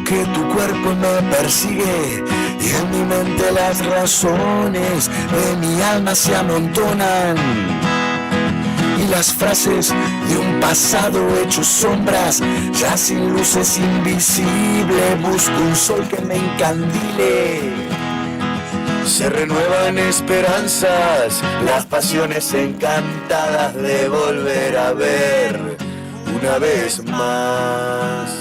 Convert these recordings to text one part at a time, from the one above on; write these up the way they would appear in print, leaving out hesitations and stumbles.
que tu cuerpo me persigue y en mi mente las razones de mi alma se amontonan. Y las frases de un pasado hecho sombras, ya sin luces invisible, busco un sol que me encandile. Se renuevan esperanzas, las pasiones encantadas de volver a ver una vez más.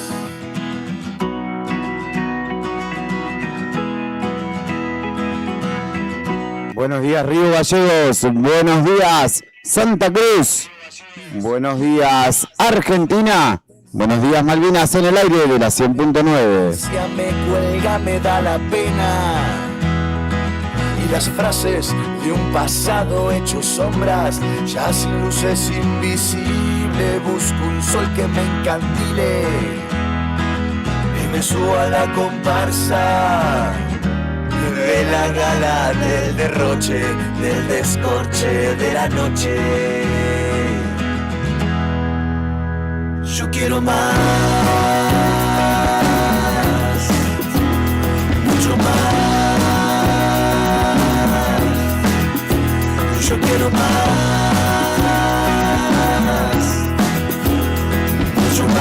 Buenos días, Río Gallegos. Buenos días, Santa Cruz. Buenos días, Argentina. Buenos días, Malvinas, en el aire de la 100.9. Si me cuelga me da la pena. Y las frases de un pasado hecho sombras, ya sin luces invisible, busco un sol que me encandile. Y me subo a la comparsa de la gala, del derroche, del descorche de la noche. Yo quiero más, mucho más. Yo quiero más, mucho más.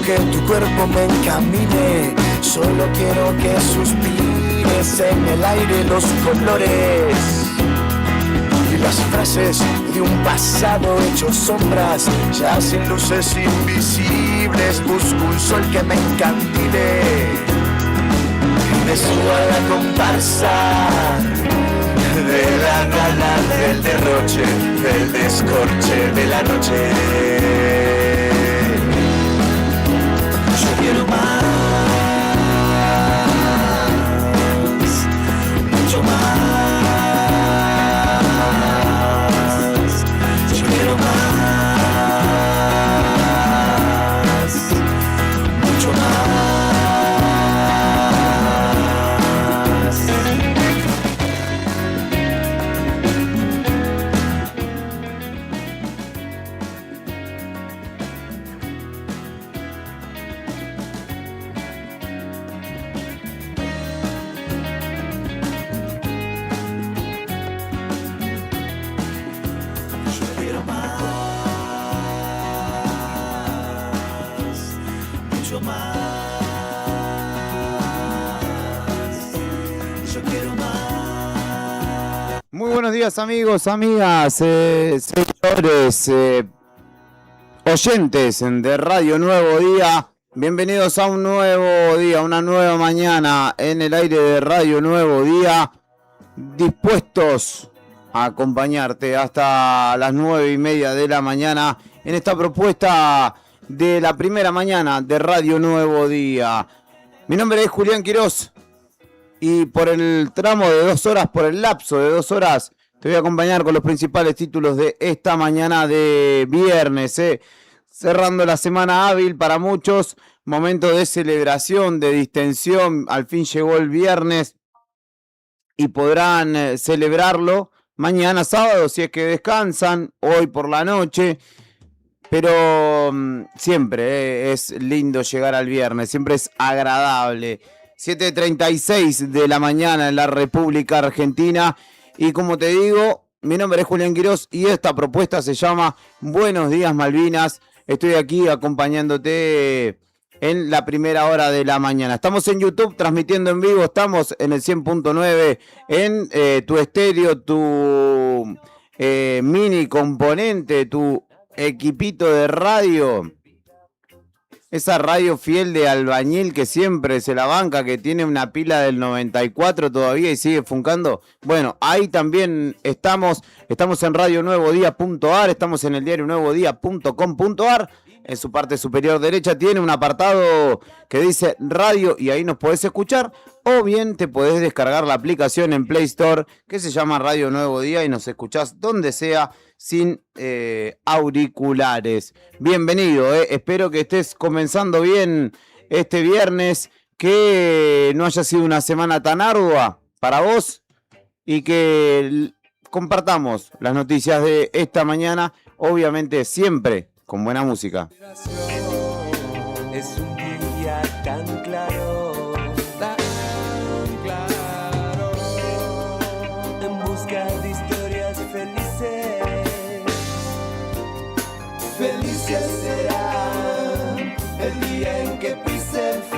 Que tu cuerpo me encamine, solo quiero que suspires en el aire los colores y las frases de un pasado hecho sombras, ya sin luces invisibles, busco un sol que me encandile y me subo a la comparsa de la gala, del derroche, del descorche de la noche. Yo quiero más, mucho más. Yo quiero más, mucho más. Muy buenos días, amigos, amigas, seguidores, oyentes de Radio Nuevo Día. Bienvenidos a un nuevo día, una nueva mañana en el aire de Radio Nuevo Día. Dispuestos a acompañarte hasta las 9:30 de la mañana en esta propuesta de la primera mañana de Radio Nuevo Día. Mi nombre es Julián Quirós. Y por el tramo de 2 horas, por el lapso de 2 horas, te voy a acompañar con los principales títulos de esta mañana de viernes. Cerrando la semana hábil para muchos, momento de celebración, de distensión. Al fin llegó el viernes y podrán celebrarlo mañana sábado si es que descansan, hoy por la noche. Pero siempre es lindo llegar al viernes, siempre es agradable. 7:36 de la mañana en la República Argentina. Y como te digo, mi nombre es Julián Quirós y esta propuesta se llama Buenos Días Malvinas. Estoy aquí acompañándote en la primera hora de la mañana. Estamos en YouTube transmitiendo en vivo, estamos en el 100.9, en tu estéreo, tu mini componente, tu equipito de radio. Esa radio fiel de albañil que siempre se la banca, que tiene una pila del 94 todavía y sigue funcando. Bueno, ahí también estamos en radionuevodía.ar, estamos en el diario nuevodía.com.ar. En su parte superior derecha tiene un apartado que dice radio y ahí nos podés escuchar. O bien te podés descargar la aplicación en Play Store que se llama Radio Nuevo Día y nos escuchás donde sea sin auriculares. Bienvenido, espero que estés comenzando bien este viernes, que no haya sido una semana tan ardua para vos y que compartamos las noticias de esta mañana, obviamente siempre con buena música. Es un día tan claro, en busca de historias felices. Felices será el día en que pisen firme.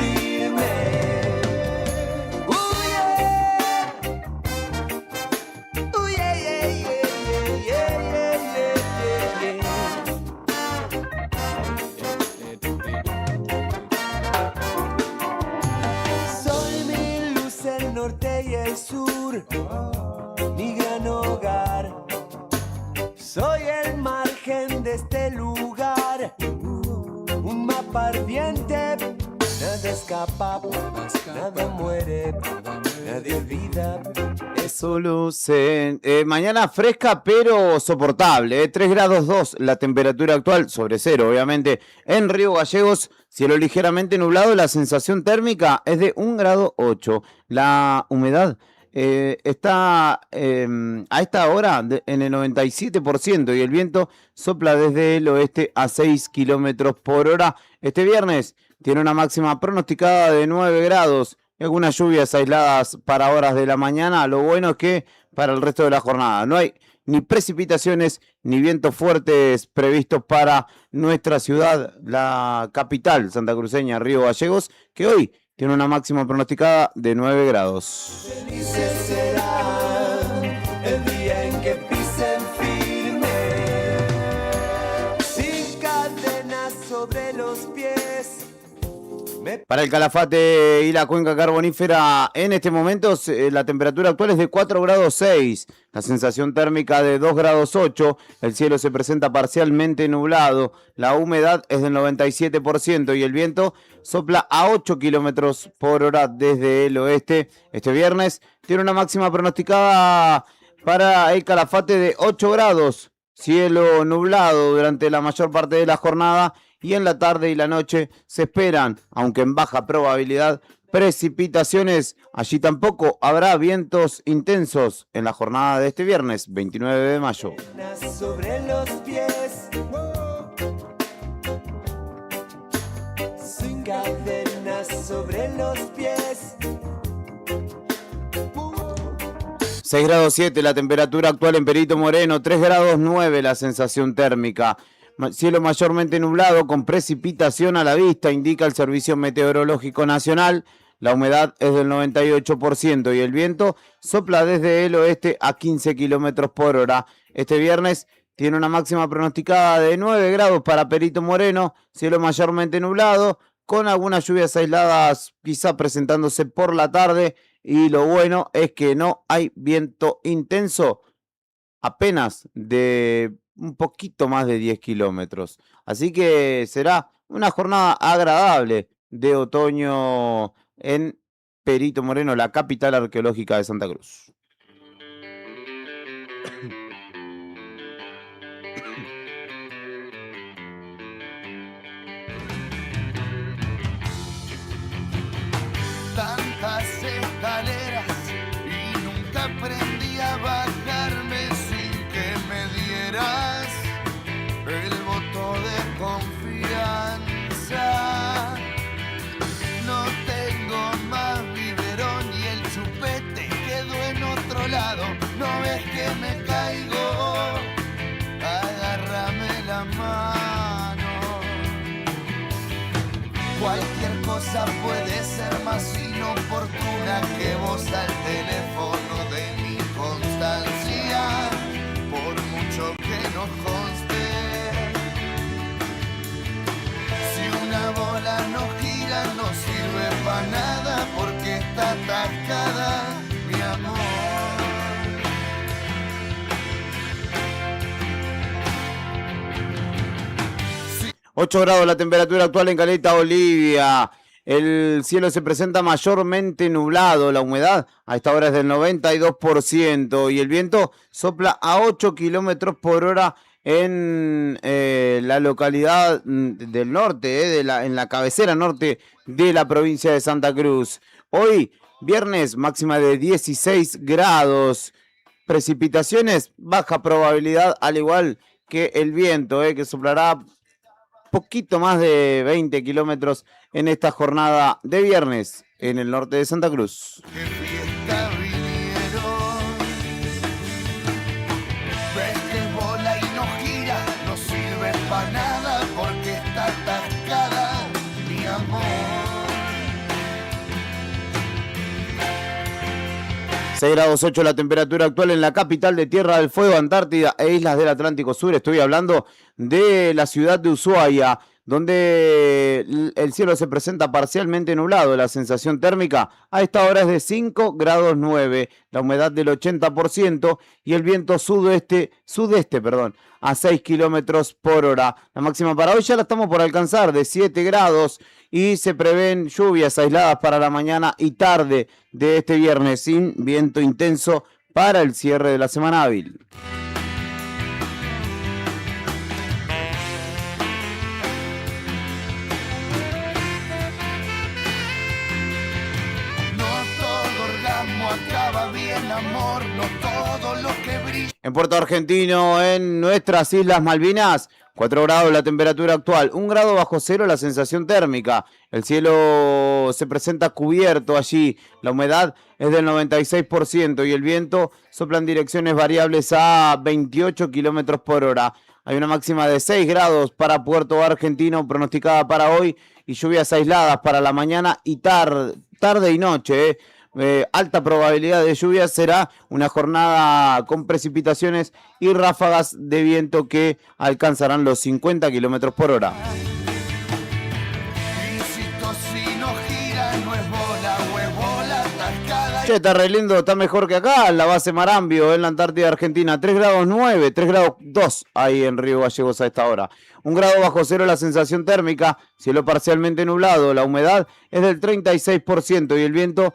Y el sur, mi gran hogar. Soy el margen de este lugar, un mapa ardiente. Nada escapa, nada muere, nadie olvida. Solo mañana fresca pero soportable, 3 grados 2 la temperatura actual, sobre cero obviamente, en Río Gallegos. Cielo ligeramente nublado, la sensación térmica es de 1 grado 8. La humedad está a esta hora en el 97% y el viento sopla desde el oeste a 6 kilómetros por hora. Este viernes tiene una máxima pronosticada de 9 grados. Algunas lluvias aisladas para horas de la mañana. Lo bueno es que para el resto de la jornada no hay ni precipitaciones ni vientos fuertes previstos para nuestra ciudad, la capital santacruceña, Río Gallegos, que hoy tiene una máxima pronosticada de 9 grados. Felices será el día en que pisen firme, sin cadenas sobre los pies. Para el Calafate y la cuenca carbonífera, en este momento la temperatura actual es de 4 grados 6, la sensación térmica de 2 grados 8, el cielo se presenta parcialmente nublado, la humedad es del 97% y el viento sopla a 8 kilómetros por hora desde el oeste. Este viernes tiene una máxima pronosticada para el Calafate de 8 grados, cielo nublado durante la mayor parte de la jornada. Y en la tarde y la noche se esperan, aunque en baja probabilidad, precipitaciones. Allí tampoco habrá vientos intensos en la jornada de este viernes, 29 de mayo. Sobre los pies, sin cadenas sobre los pies. 6 grados 7 la temperatura actual en Perito Moreno, 3 grados 9 la sensación térmica. Cielo mayormente nublado con precipitación a la vista, indica el Servicio Meteorológico Nacional. La humedad es del 98% y el viento sopla desde el oeste a 15 kilómetros por hora. Este viernes tiene una máxima pronosticada de 9 grados para Perito Moreno, cielo mayormente nublado, con algunas lluvias aisladas quizá presentándose por la tarde. Y lo bueno es que no hay viento intenso, apenas de un poquito más de 10 kilómetros. Así que será una jornada agradable de otoño en Perito Moreno, la capital arqueológica de Santa Cruz. Tantas escaleras y nunca aprendí a bajarme sin que me dieras el voto de confianza. No tengo más biberón y el chupete quedó en otro lado. No ves que me caigo, agárrame la mano. Cualquier cosa puede ser más inoportuna que vos al teléfono de mi constancia, por mucho que nos conste. Si una bola no gira no sirve para nada porque está atascada, mi amor. 8 grados la temperatura actual en Caleta Olivia. El cielo se presenta mayormente nublado. La humedad a esta hora es del 92% y el viento sopla a 8 kilómetros por hora en la localidad del norte, en la cabecera norte de la provincia de Santa Cruz. Hoy, viernes, máxima de 16 grados. Precipitaciones, baja probabilidad, al igual que el viento, que soplará poquito más de 20 kilómetros en esta jornada de viernes en el norte de Santa Cruz. ¡Qué fiesta vinieron! Ves que bola y no gira, no sirve para nada porque está atascada, mi amor. 6 grados 8 la temperatura actual en la capital de Tierra del Fuego, Antártida e Islas del Atlántico Sur. Estoy hablando de la ciudad de Ushuaia, donde el cielo se presenta parcialmente nublado. La sensación térmica a esta hora es de 5 grados 9, la humedad del 80% y el viento sudeste, a 6 kilómetros por hora. La máxima para hoy ya la estamos por alcanzar, de 7 grados, y se prevén lluvias aisladas para la mañana y tarde de este viernes, sin viento intenso para el cierre de la semana hábil. Acaba bien, amor, no todo lo que brilla. En Puerto Argentino, en nuestras Islas Malvinas, 4 grados la temperatura actual, 1 grado bajo cero la sensación térmica. El cielo se presenta cubierto allí, la humedad es del 96% y el viento sopla en direcciones variables a 28 kilómetros por hora. Hay una máxima de 6 grados para Puerto Argentino pronosticada para hoy y lluvias aisladas para la mañana y tarde y noche, alta probabilidad de lluvia. Será una jornada con precipitaciones y ráfagas de viento que alcanzarán los 50 kilómetros por hora. Insisto, si no gira, no es bola, o es bola atascada. Che, está re lindo, está mejor que acá en la base Marambio, en la Antártida Argentina. 3 grados 9, 3 grados 2 ahí en Río Gallegos a esta hora. 1 grado bajo cero la sensación térmica, cielo parcialmente nublado, la humedad es del 36% y el viento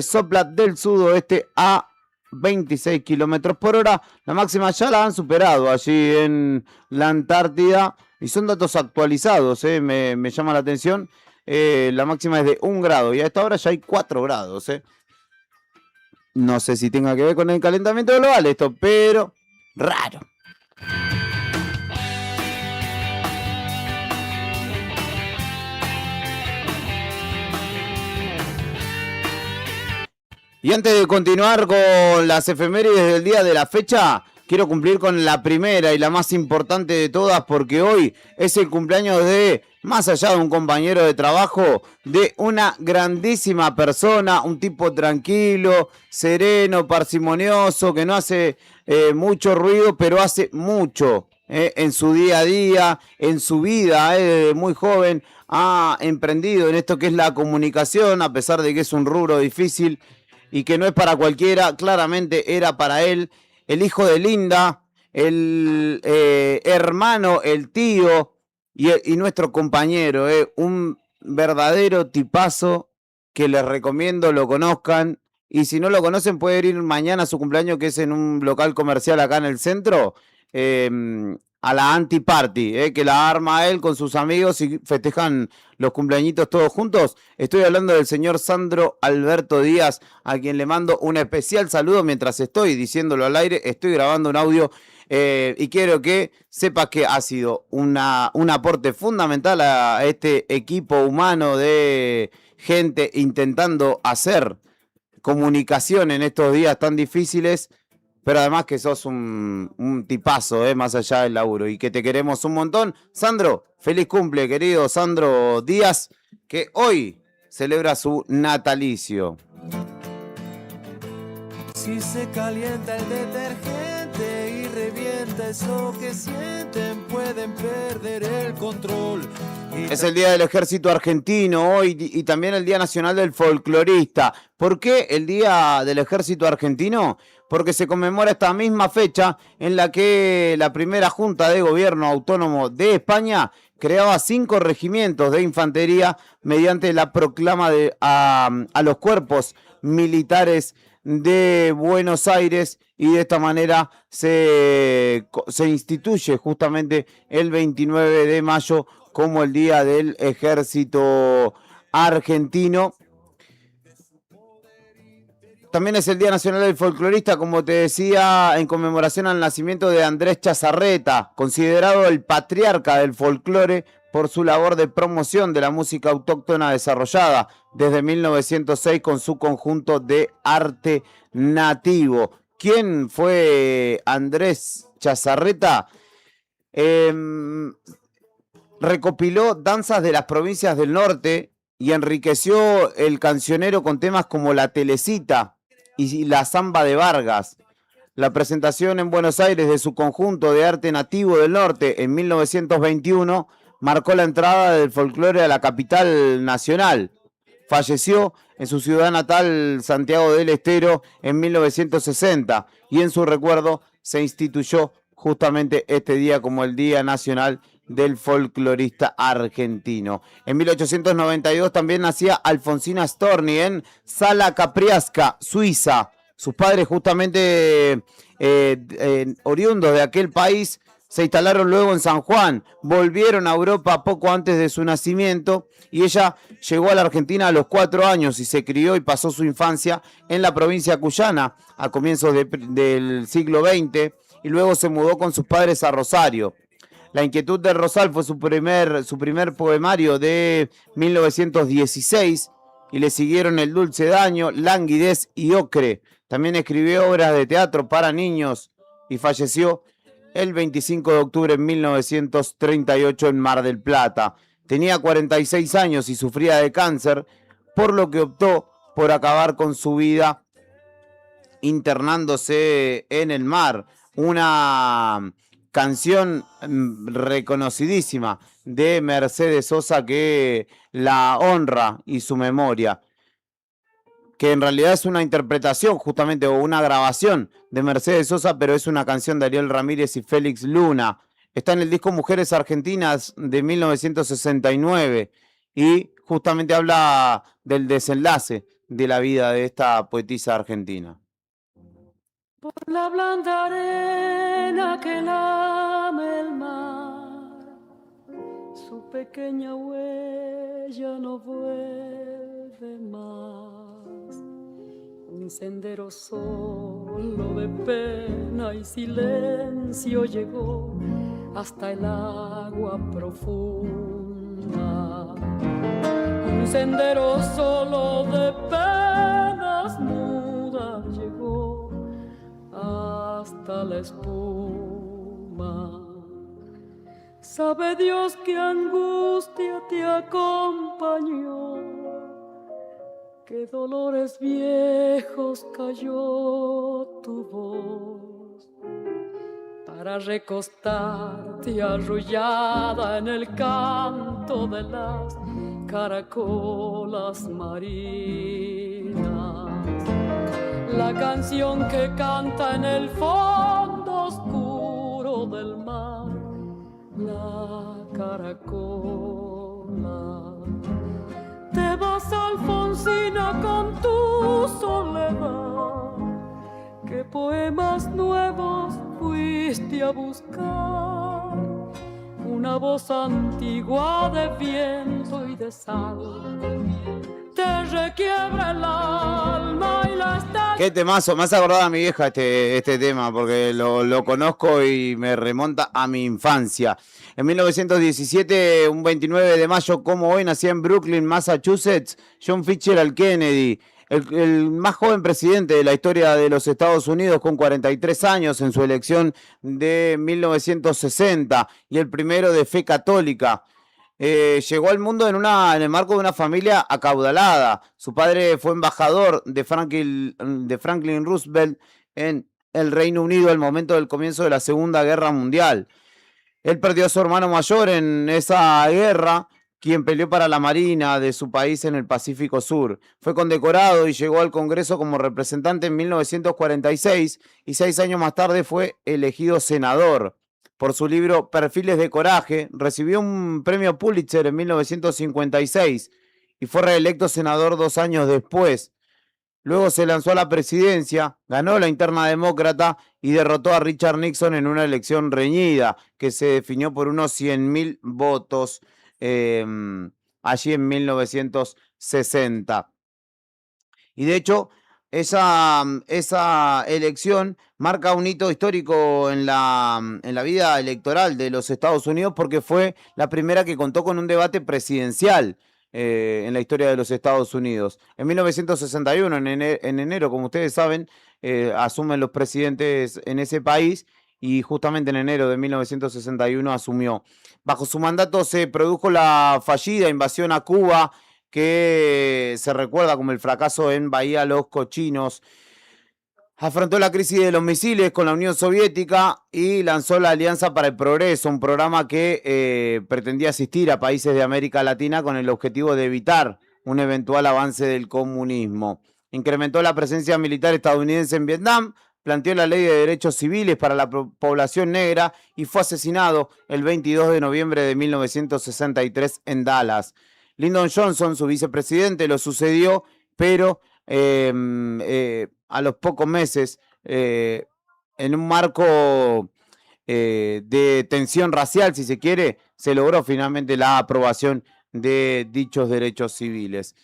sopla del sudoeste a 26 kilómetros por hora. La máxima ya la han superado allí en la Antártida y son datos actualizados, me llama la atención. La máxima es de 1 grado y a esta hora ya hay 4 grados. No sé si tenga que ver con el calentamiento global esto, pero raro. Y antes de continuar con las efemérides del día de la fecha, quiero cumplir con la primera y la más importante de todas, porque hoy es el cumpleaños de, más allá de un compañero de trabajo, de una grandísima persona, un tipo tranquilo, sereno, parsimonioso, que no hace mucho ruido, pero hace mucho en su día a día, en su vida, desde muy joven ha emprendido en esto que es la comunicación, a pesar de que es un rubro difícil y que no es para cualquiera. Claramente era para él, el hijo de Linda, el hermano, el tío y nuestro compañero, un verdadero tipazo que les recomiendo lo conozcan. Y si no lo conocen, pueden ir mañana a su cumpleaños, que es en un local comercial acá en el centro, a la Anti-Party, que la arma él con sus amigos y festejan los cumpleañitos todos juntos. Estoy hablando del señor Sandro Alberto Díaz, a quien le mando un especial saludo mientras estoy diciéndolo al aire. Estoy grabando un audio y quiero que sepas que ha sido un aporte fundamental a este equipo humano de gente intentando hacer comunicación en estos días tan difíciles. Pero además que sos un tipazo, más allá del laburo, y que te queremos un montón. Sandro, feliz cumple, querido Sandro Díaz, que hoy celebra su natalicio. Si se calienta el detergente y revienta eso que sienten, pueden perder el control. Es el Día del Ejército Argentino hoy y también el Día Nacional del Folclorista. ¿Por qué el Día del Ejército Argentino? Porque se conmemora esta misma fecha en la que la primera Junta de Gobierno Autónomo de España creaba 5 regimientos de infantería mediante la proclama a los cuerpos militares de Buenos Aires, y de esta manera se instituye justamente el 29 de mayo como el Día del Ejército Argentino. También es el Día Nacional del Folclorista, como te decía, en conmemoración al nacimiento de Andrés Chazarreta, considerado el patriarca del folclore por su labor de promoción de la música autóctona desarrollada desde 1906 con su conjunto de arte nativo. ¿Quién fue Andrés Chazarreta? Recopiló danzas de las provincias del norte y enriqueció el cancionero con temas como La Telecita y la Zamba de Vargas. La presentación en Buenos Aires de su conjunto de arte nativo del norte en 1921 marcó la entrada del folclore a la capital nacional. Falleció en su ciudad natal, Santiago del Estero, en 1960, y en su recuerdo se instituyó justamente este día como el Día Nacional del Folclorista Argentino. En 1892 también nacía Alfonsina Storni en Sala Capriasca, Suiza. Sus padres, justamente oriundos de aquel país, se instalaron luego en San Juan, volvieron a Europa poco antes de su nacimiento, y ella llegó a la Argentina a los 4 años y se crió y pasó su infancia en la provincia cuyana a comienzos del siglo XX, y luego se mudó con sus padres a Rosario. La inquietud del Rosal fue su primer poemario de 1916, y le siguieron El dulce daño, Languidez y Ocre. También escribió obras de teatro para niños y falleció el 25 de octubre de 1938 en Mar del Plata. Tenía 46 años y sufría de cáncer, por lo que optó por acabar con su vida internándose en el mar. Una canción reconocidísima de Mercedes Sosa que la honra y su memoria, que en realidad es una interpretación justamente o una grabación de Mercedes Sosa, pero es una canción de Ariel Ramírez y Félix Luna. Está en el disco Mujeres Argentinas de 1969 y justamente habla del desenlace de la vida de esta poetisa argentina. Por la blanda arena que lame el mar, su pequeña huella no vuelve más. Un sendero solo de pena y silencio llegó hasta el agua profunda. Un sendero solo de penas mudas llegó hasta la espuma. Sabe Dios qué angustia te acompañó, qué dolores viejos cayó tu voz, para recostarte arrullada en el canto de las caracolas marinas. La canción que canta en el fondo oscuro del mar, la caracola. Te vas, Alfonsina, con tu soledad. ¿Qué poemas nuevos fuiste a buscar? Una voz antigua de viento y de sal te requiebra el alma y la está. Qué temazo, me has acordado a mi vieja este tema, porque lo conozco y me remonta a mi infancia. En 1917, un 29 de mayo como hoy, nacía en Brooklyn, Massachusetts, John Fitzgerald Kennedy, el más joven presidente de la historia de los Estados Unidos, con 43 años en su elección de 1960, y el primero de fe católica. Llegó al mundo en el marco de una familia acaudalada. Su padre fue embajador de Franklin Roosevelt en el Reino Unido al momento del comienzo de la Segunda Guerra Mundial. Él perdió a su hermano mayor en esa guerra, quien peleó para la Marina de su país en el Pacífico Sur. Fue condecorado y llegó al Congreso como representante en 1946 y 6 años más tarde fue elegido senador. Por su libro Perfiles de Coraje, recibió un premio Pulitzer en 1956 y fue reelecto senador 2 años después. Luego se lanzó a la presidencia, ganó la interna demócrata y derrotó a Richard Nixon en una elección reñida que se definió por unos 100.000 votos allí en 1960. Y de hecho, esa elección marca un hito histórico en la vida electoral de los Estados Unidos porque fue la primera que contó con un debate presidencial en la historia de los Estados Unidos. En 1961, en enero, como ustedes saben, asumen los presidentes en ese país y justamente en enero de 1961 asumió. Bajo su mandato se produjo la fallida invasión a Cuba, que se recuerda como el fracaso en Bahía Los Cochinos. Afrontó la crisis de los misiles con la Unión Soviética y lanzó la Alianza para el Progreso, un programa que pretendía asistir a países de América Latina con el objetivo de evitar un eventual avance del comunismo. Incrementó la presencia militar estadounidense en Vietnam, planteó la ley de derechos civiles para la población negra y fue asesinado el 22 de noviembre de 1963 en Dallas. Lyndon Johnson, su vicepresidente, lo sucedió, pero a los pocos meses, en un marco de tensión racial, si se quiere, se logró finalmente la aprobación de dichos derechos civiles.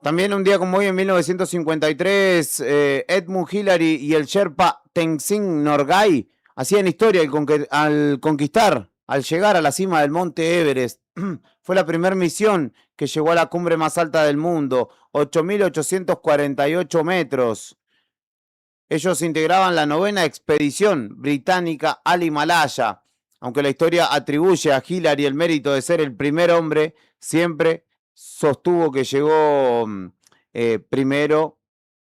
También un día como hoy, en 1953, Edmund Hillary y el Sherpa Tenzing Norgay hacían historia al llegar a la cima del monte Everest. Fue la primera misión que llegó a la cumbre más alta del mundo, 8.848 metros. Ellos integraban la 9ª expedición británica al Himalaya. Aunque la historia atribuye a Hillary el mérito de ser el primer hombre, siempre sostuvo que llegó primero,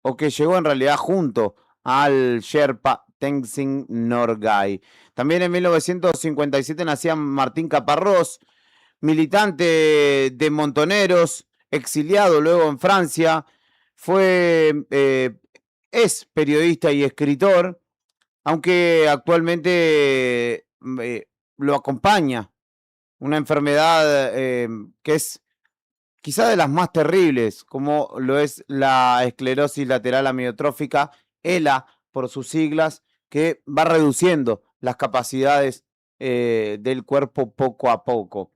o que llegó en realidad junto al Sherpa Tenzing Norgay. También en 1957 nacía Martín Caparrós, militante de Montoneros, exiliado luego en Francia. Es periodista y escritor, aunque actualmente lo acompaña una enfermedad que es quizá de las más terribles, como lo es la esclerosis lateral amiotrófica, ELA por sus siglas, que va reduciendo las capacidades del cuerpo poco a poco.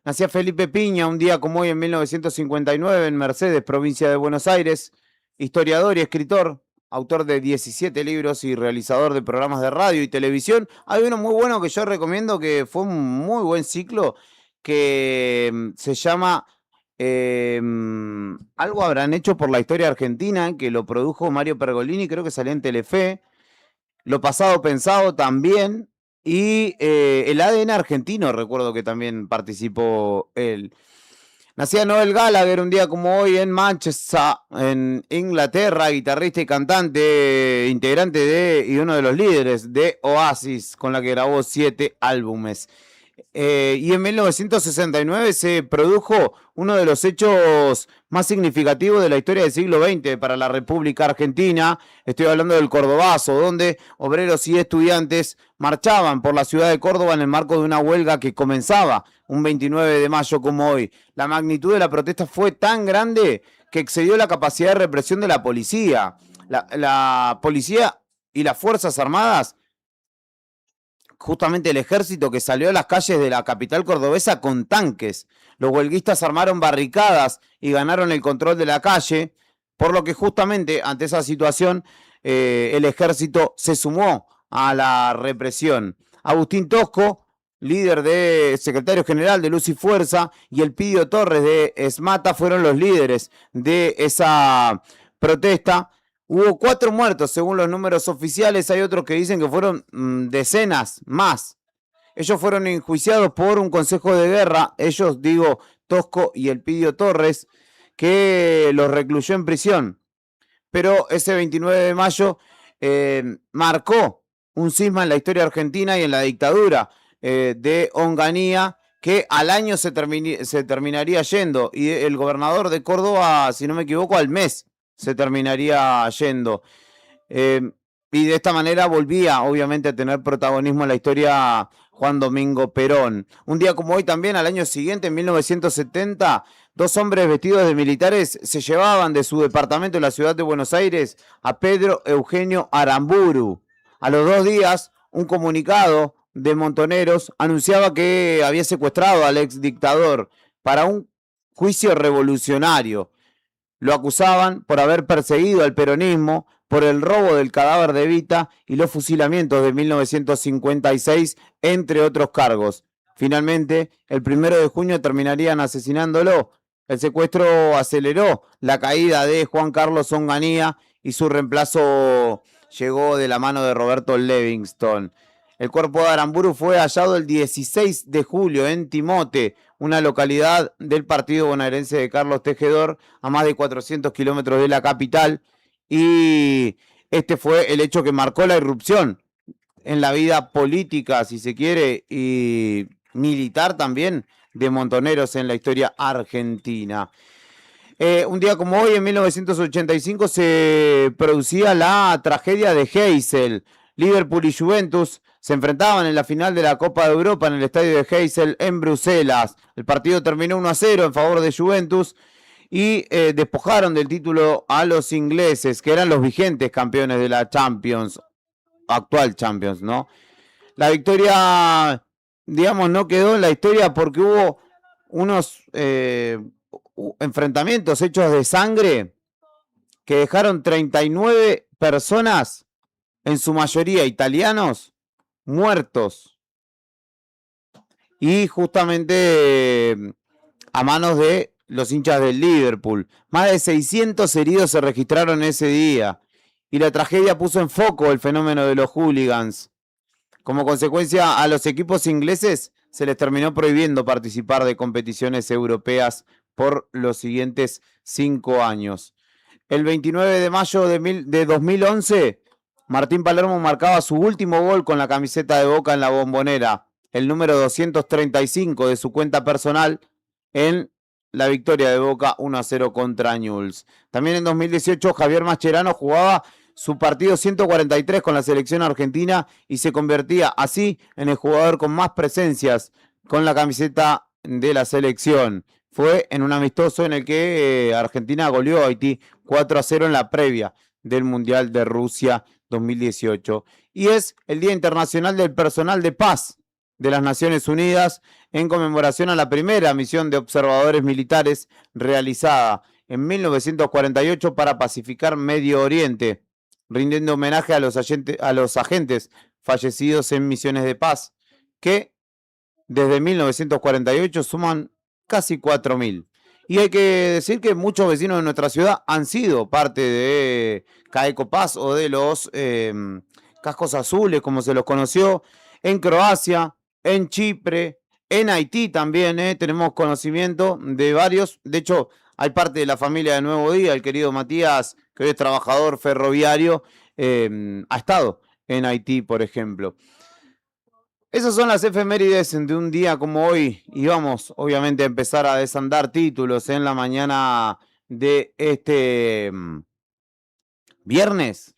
Nacía Felipe Piña un día como hoy en 1959 en Mercedes, provincia de Buenos Aires, historiador y escritor, autor de 17 libros y realizador de programas de radio y televisión. Hay uno muy bueno que yo recomiendo, que fue un muy buen ciclo, que se llama Algo habrán hecho por la historia argentina, que lo produjo Mario Pergolini, creo que salió en Telefe. Lo pasado pensado también. Y el ADN argentino, recuerdo que también participó él. Nacía Noel Gallagher un día como hoy en Manchester, en Inglaterra, guitarrista y cantante, integrante y uno de los líderes de Oasis, con la que grabó 7 álbumes. Y en 1969 se produjo uno de los hechos más significativos de la historia del siglo XX para la República Argentina. Estoy hablando del Cordobazo, donde obreros y estudiantes marchaban por la ciudad de Córdoba en el marco de una huelga que comenzaba un 29 de mayo como hoy. La magnitud de la protesta fue tan grande que excedió la capacidad de represión de la policía. La policía y las Fuerzas Armadas, justamente el ejército, que salió a las calles de la capital cordobesa con tanques. Los huelguistas armaron barricadas y ganaron el control de la calle, por lo que justamente ante esa situación el ejército se sumó a la represión. Agustín Tosco, secretario general de Luz y Fuerza, y Elpidio Torres de Esmata fueron los líderes de esa protesta. Hubo 4 muertos según los números oficiales, hay otros que dicen que fueron decenas más. Ellos fueron enjuiciados por un consejo de guerra, ellos, digo, Tosco y Elpidio Torres, que los recluyó en prisión. Pero ese 29 de mayo marcó un cisma en la historia argentina y en la dictadura de Onganía, que al año se terminaría yendo, y el gobernador de Córdoba, si no me equivoco, al mes se terminaría yendo. Y de esta manera volvía, obviamente, a tener protagonismo en la historia Juan Domingo Perón. Un día como hoy también, al año siguiente, en 1970, 2 hombres vestidos de militares se llevaban de su departamento en la ciudad de Buenos Aires a Pedro Eugenio Aramburu. A los 2 días, un comunicado de Montoneros anunciaba que había secuestrado al ex dictador para un juicio revolucionario. Lo acusaban por haber perseguido al peronismo, por el robo del cadáver de Evita y los fusilamientos de 1956, entre otros cargos. Finalmente, el 1 de junio terminarían asesinándolo. El secuestro aceleró la caída de Juan Carlos Onganía y su reemplazo llegó de la mano de Roberto Livingston. El cuerpo de Aramburu fue hallado el 16 de julio en Timote, una localidad del partido bonaerense de Carlos Tejedor, a más de 400 kilómetros de la capital. Y este fue el hecho que marcó la irrupción en la vida política, si se quiere, y militar también, de Montoneros en la historia argentina. Un día como hoy, en 1985, se producía la tragedia de Heysel. Liverpool y Juventus se enfrentaban en la final de la Copa de Europa en el estadio de Heysel en Bruselas. El partido terminó 1-0 en favor de Juventus y despojaron del título a los ingleses, que eran los vigentes campeones de la Champions, actual Champions, ¿no? La victoria, digamos, no quedó en la historia porque hubo unos enfrentamientos hechos de sangre que dejaron 39 personas, en su mayoría italianos, muertos. Y justamente a manos de los hinchas del Liverpool. Más de 600 heridos se registraron ese día. Y la tragedia puso en foco el fenómeno de los hooligans. Como consecuencia, a los equipos ingleses se les terminó prohibiendo participar de competiciones europeas por los siguientes 5 años. El 29 de mayo de 2011, Martín Palermo marcaba su último gol con la camiseta de Boca en la Bombonera, el número 235 de su cuenta personal en la victoria de Boca 1-0 contra Newell's. También en 2018, Javier Mascherano jugaba su partido 143 con la selección argentina y se convertía así en el jugador con más presencias con la camiseta de la selección. Fue en un amistoso en el que Argentina goleó a Haití 4-0 en la previa del Mundial de Rusia 2018. Y es el Día Internacional del Personal de Paz de las Naciones Unidas, en conmemoración a la primera misión de observadores militares realizada en 1948 para pacificar Medio Oriente, rindiendo homenaje a los agentes fallecidos en misiones de paz, que desde 1948 suman casi 4.000. Y hay que decir que muchos vecinos de nuestra ciudad han sido parte de Caeco Paz o de los cascos azules, como se los conoció, en Croacia, en Chipre, en Haití también. Tenemos conocimiento de varios. De hecho, hay parte de la familia de Nuevo Día, el querido Matías, que hoy es trabajador ferroviario, ha estado en Haití, por ejemplo. Esas son las efemérides de un día como hoy, y vamos obviamente a empezar a desandar títulos en la mañana de este viernes.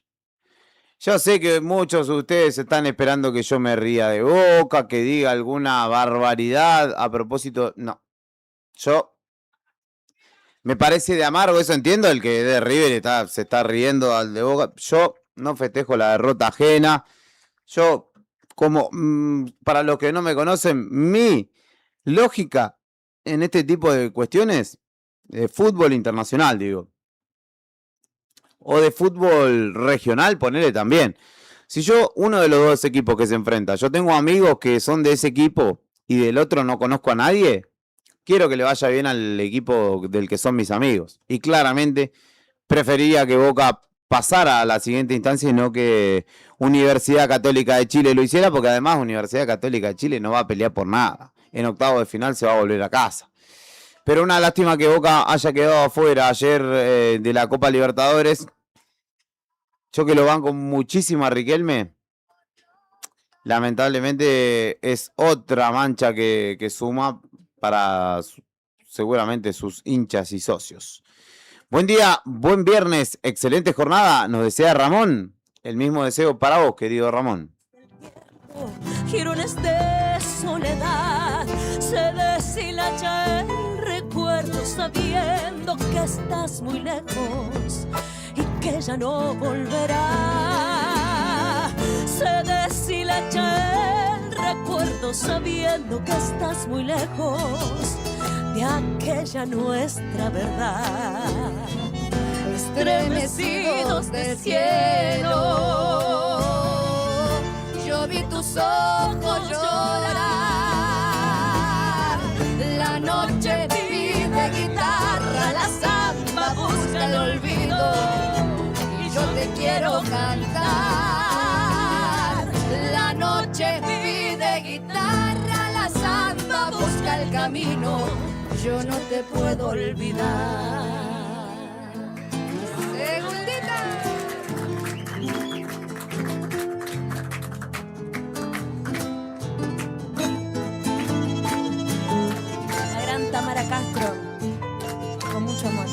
Yo sé que muchos de ustedes están esperando que yo me ría de Boca, que diga alguna barbaridad a propósito. No, yo me parece de amargo, eso entiendo, el que de River se está riendo al de Boca. Yo no festejo la derrota ajena. Yo, como para los que no me conocen, mi lógica en este tipo de cuestiones de fútbol internacional, digo, o de fútbol regional, ponele también. Si yo, uno de los dos equipos que se enfrenta, yo tengo amigos que son de ese equipo y del otro no conozco a nadie, quiero que le vaya bien al equipo del que son mis amigos. Y claramente preferiría que Boca pasara a la siguiente instancia y no que Universidad Católica de Chile lo hiciera, porque además Universidad Católica de Chile no va a pelear por nada. En octavos de final se va a volver a casa. Pero una lástima que Boca haya quedado afuera ayer de la Copa Libertadores. Yo que lo banco muchísimo a Riquelme, lamentablemente es otra mancha que suma para seguramente sus hinchas y socios. Buen día, buen viernes, excelente jornada, nos desea Ramón. El mismo deseo para vos, querido Ramón. jirones de soledad. Se deshilacha el recuerdo sabiendo que estás muy lejos y que ya no volverá. Se deshilacha el recuerdo sabiendo que estás muy lejos de aquella nuestra verdad. Estremecidos del cielo, yo vi tus ojos llorar. La noche pide guitarra, la samba busca el olvido y yo te quiero cantar. La noche pide guitarra, la samba busca el camino, yo no te puedo olvidar. La gran Tamara Castro, con mucho amor.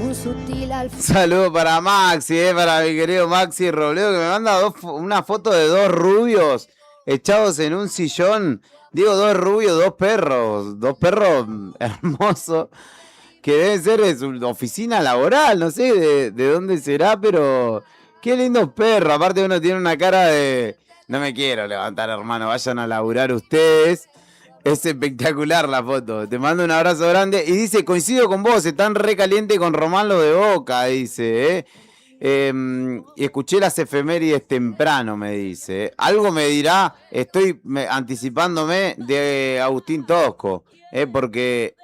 Un sutil Saludos para Maxi, para mi querido Maxi Robledo, que me manda una foto de dos rubios echados en un sillón. Digo, dos rubios, dos perros hermosos, que deben ser de su oficina laboral, no sé de dónde será, pero qué lindos perros. Aparte uno tiene una cara de, no me quiero levantar, hermano, vayan a laburar ustedes. Es espectacular la foto. Te mando un abrazo grande. Y dice, coincido con vos, están re caliente con Román lo de Boca, dice. Y escuché las efemérides temprano, me dice. Algo me dirá, estoy anticipándome de Agustín Tosco, porque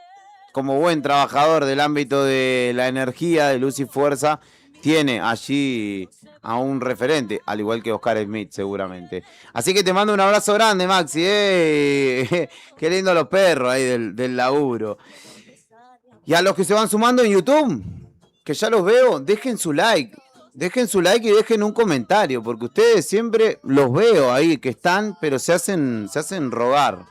como buen trabajador del ámbito de la energía, de luz y fuerza, tiene allí a un referente, al igual que Oscar Smith seguramente. Así que te mando un abrazo grande, Maxi. Qué lindo los perros ahí del laburo. Y a los que se van sumando en YouTube, que ya los veo, dejen su like. Dejen su like y dejen un comentario, porque ustedes siempre los veo ahí que están, pero se hacen rogar.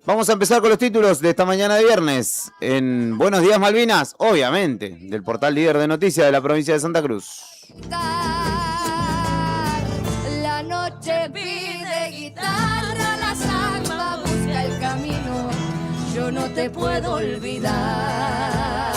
Vamos a empezar con los títulos de esta mañana de viernes en Buenos Días Malvinas, obviamente, del portal líder de noticias de la provincia de Santa Cruz. La noche pide guitarra, la samba busca el camino, yo no te puedo olvidar.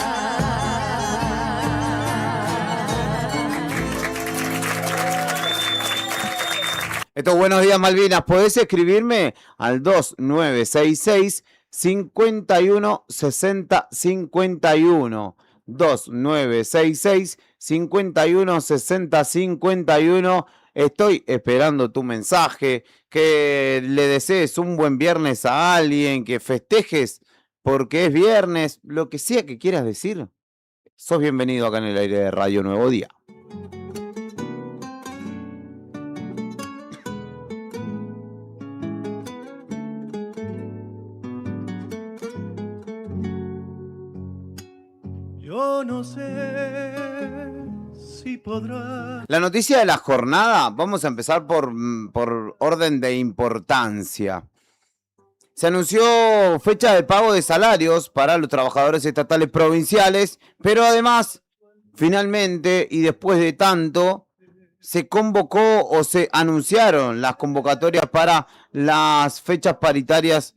Estos Buenos Días Malvinas, podés escribirme al 2966 51 60 51. 2966 51 60 51. Estoy esperando tu mensaje, que le desees un buen viernes a alguien, que festejes porque es viernes, lo que sea que quieras decir. Sos bienvenido acá en el aire de Radio Nuevo Día. Yo no sé si podrá. La noticia de la jornada, vamos a empezar por orden de importancia. Se anunció fecha de pago de salarios para los trabajadores estatales provinciales, pero además, finalmente, y después de tanto, se convocó o se anunciaron las convocatorias para las fechas paritarias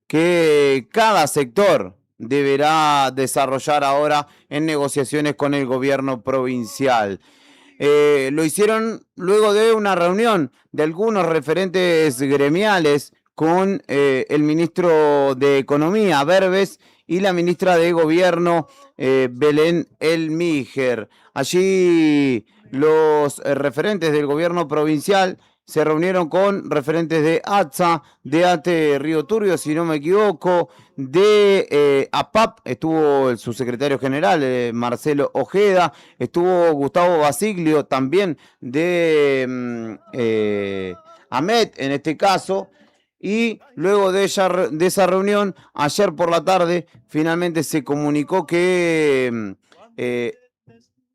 que cada sector deberá desarrollar ahora en negociaciones con el gobierno provincial. Lo hicieron luego de una reunión de algunos referentes gremiales con el ministro de Economía, Berbes, y la ministra de Gobierno, Belén Elmiger. Allí los referentes del gobierno provincial se reunieron con referentes de ATSA, de ATE Río Turbio, si no me equivoco, de APAP, estuvo el subsecretario general, Marcelo Ojeda, estuvo Gustavo Basiglio, también de AMET en este caso, y luego de esa reunión, ayer por la tarde, finalmente se comunicó que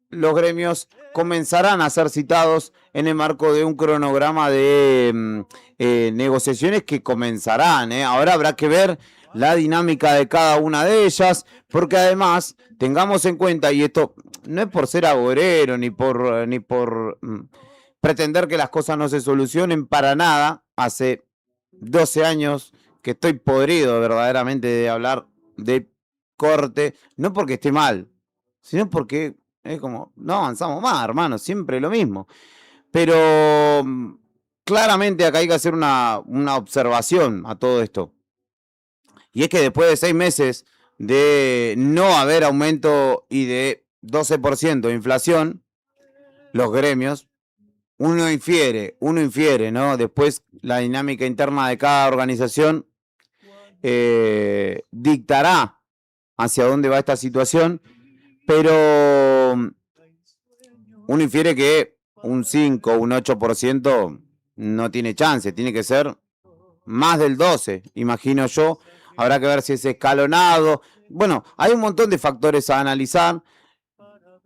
los gremios comenzarán a ser citados en el marco de un cronograma de negociaciones que comenzarán. Ahora habrá que ver la dinámica de cada una de ellas, porque además tengamos en cuenta, y esto no es por ser agorero ni por pretender que las cosas no se solucionen para nada. Hace 12 años que estoy podrido verdaderamente de hablar de corte, no porque esté mal, sino porque es como, no avanzamos más, hermano, siempre lo mismo. Pero claramente acá hay que hacer una observación a todo esto. Y es que después de 6 meses de no haber aumento y de 12% de inflación, los gremios, uno infiere, ¿no? Después la dinámica interna de cada organización dictará hacia dónde va esta situación, pero uno infiere que un 5, un 8% no tiene chance, tiene que ser más del 12, imagino yo. Habrá que ver si es escalonado. Bueno, hay un montón de factores a analizar.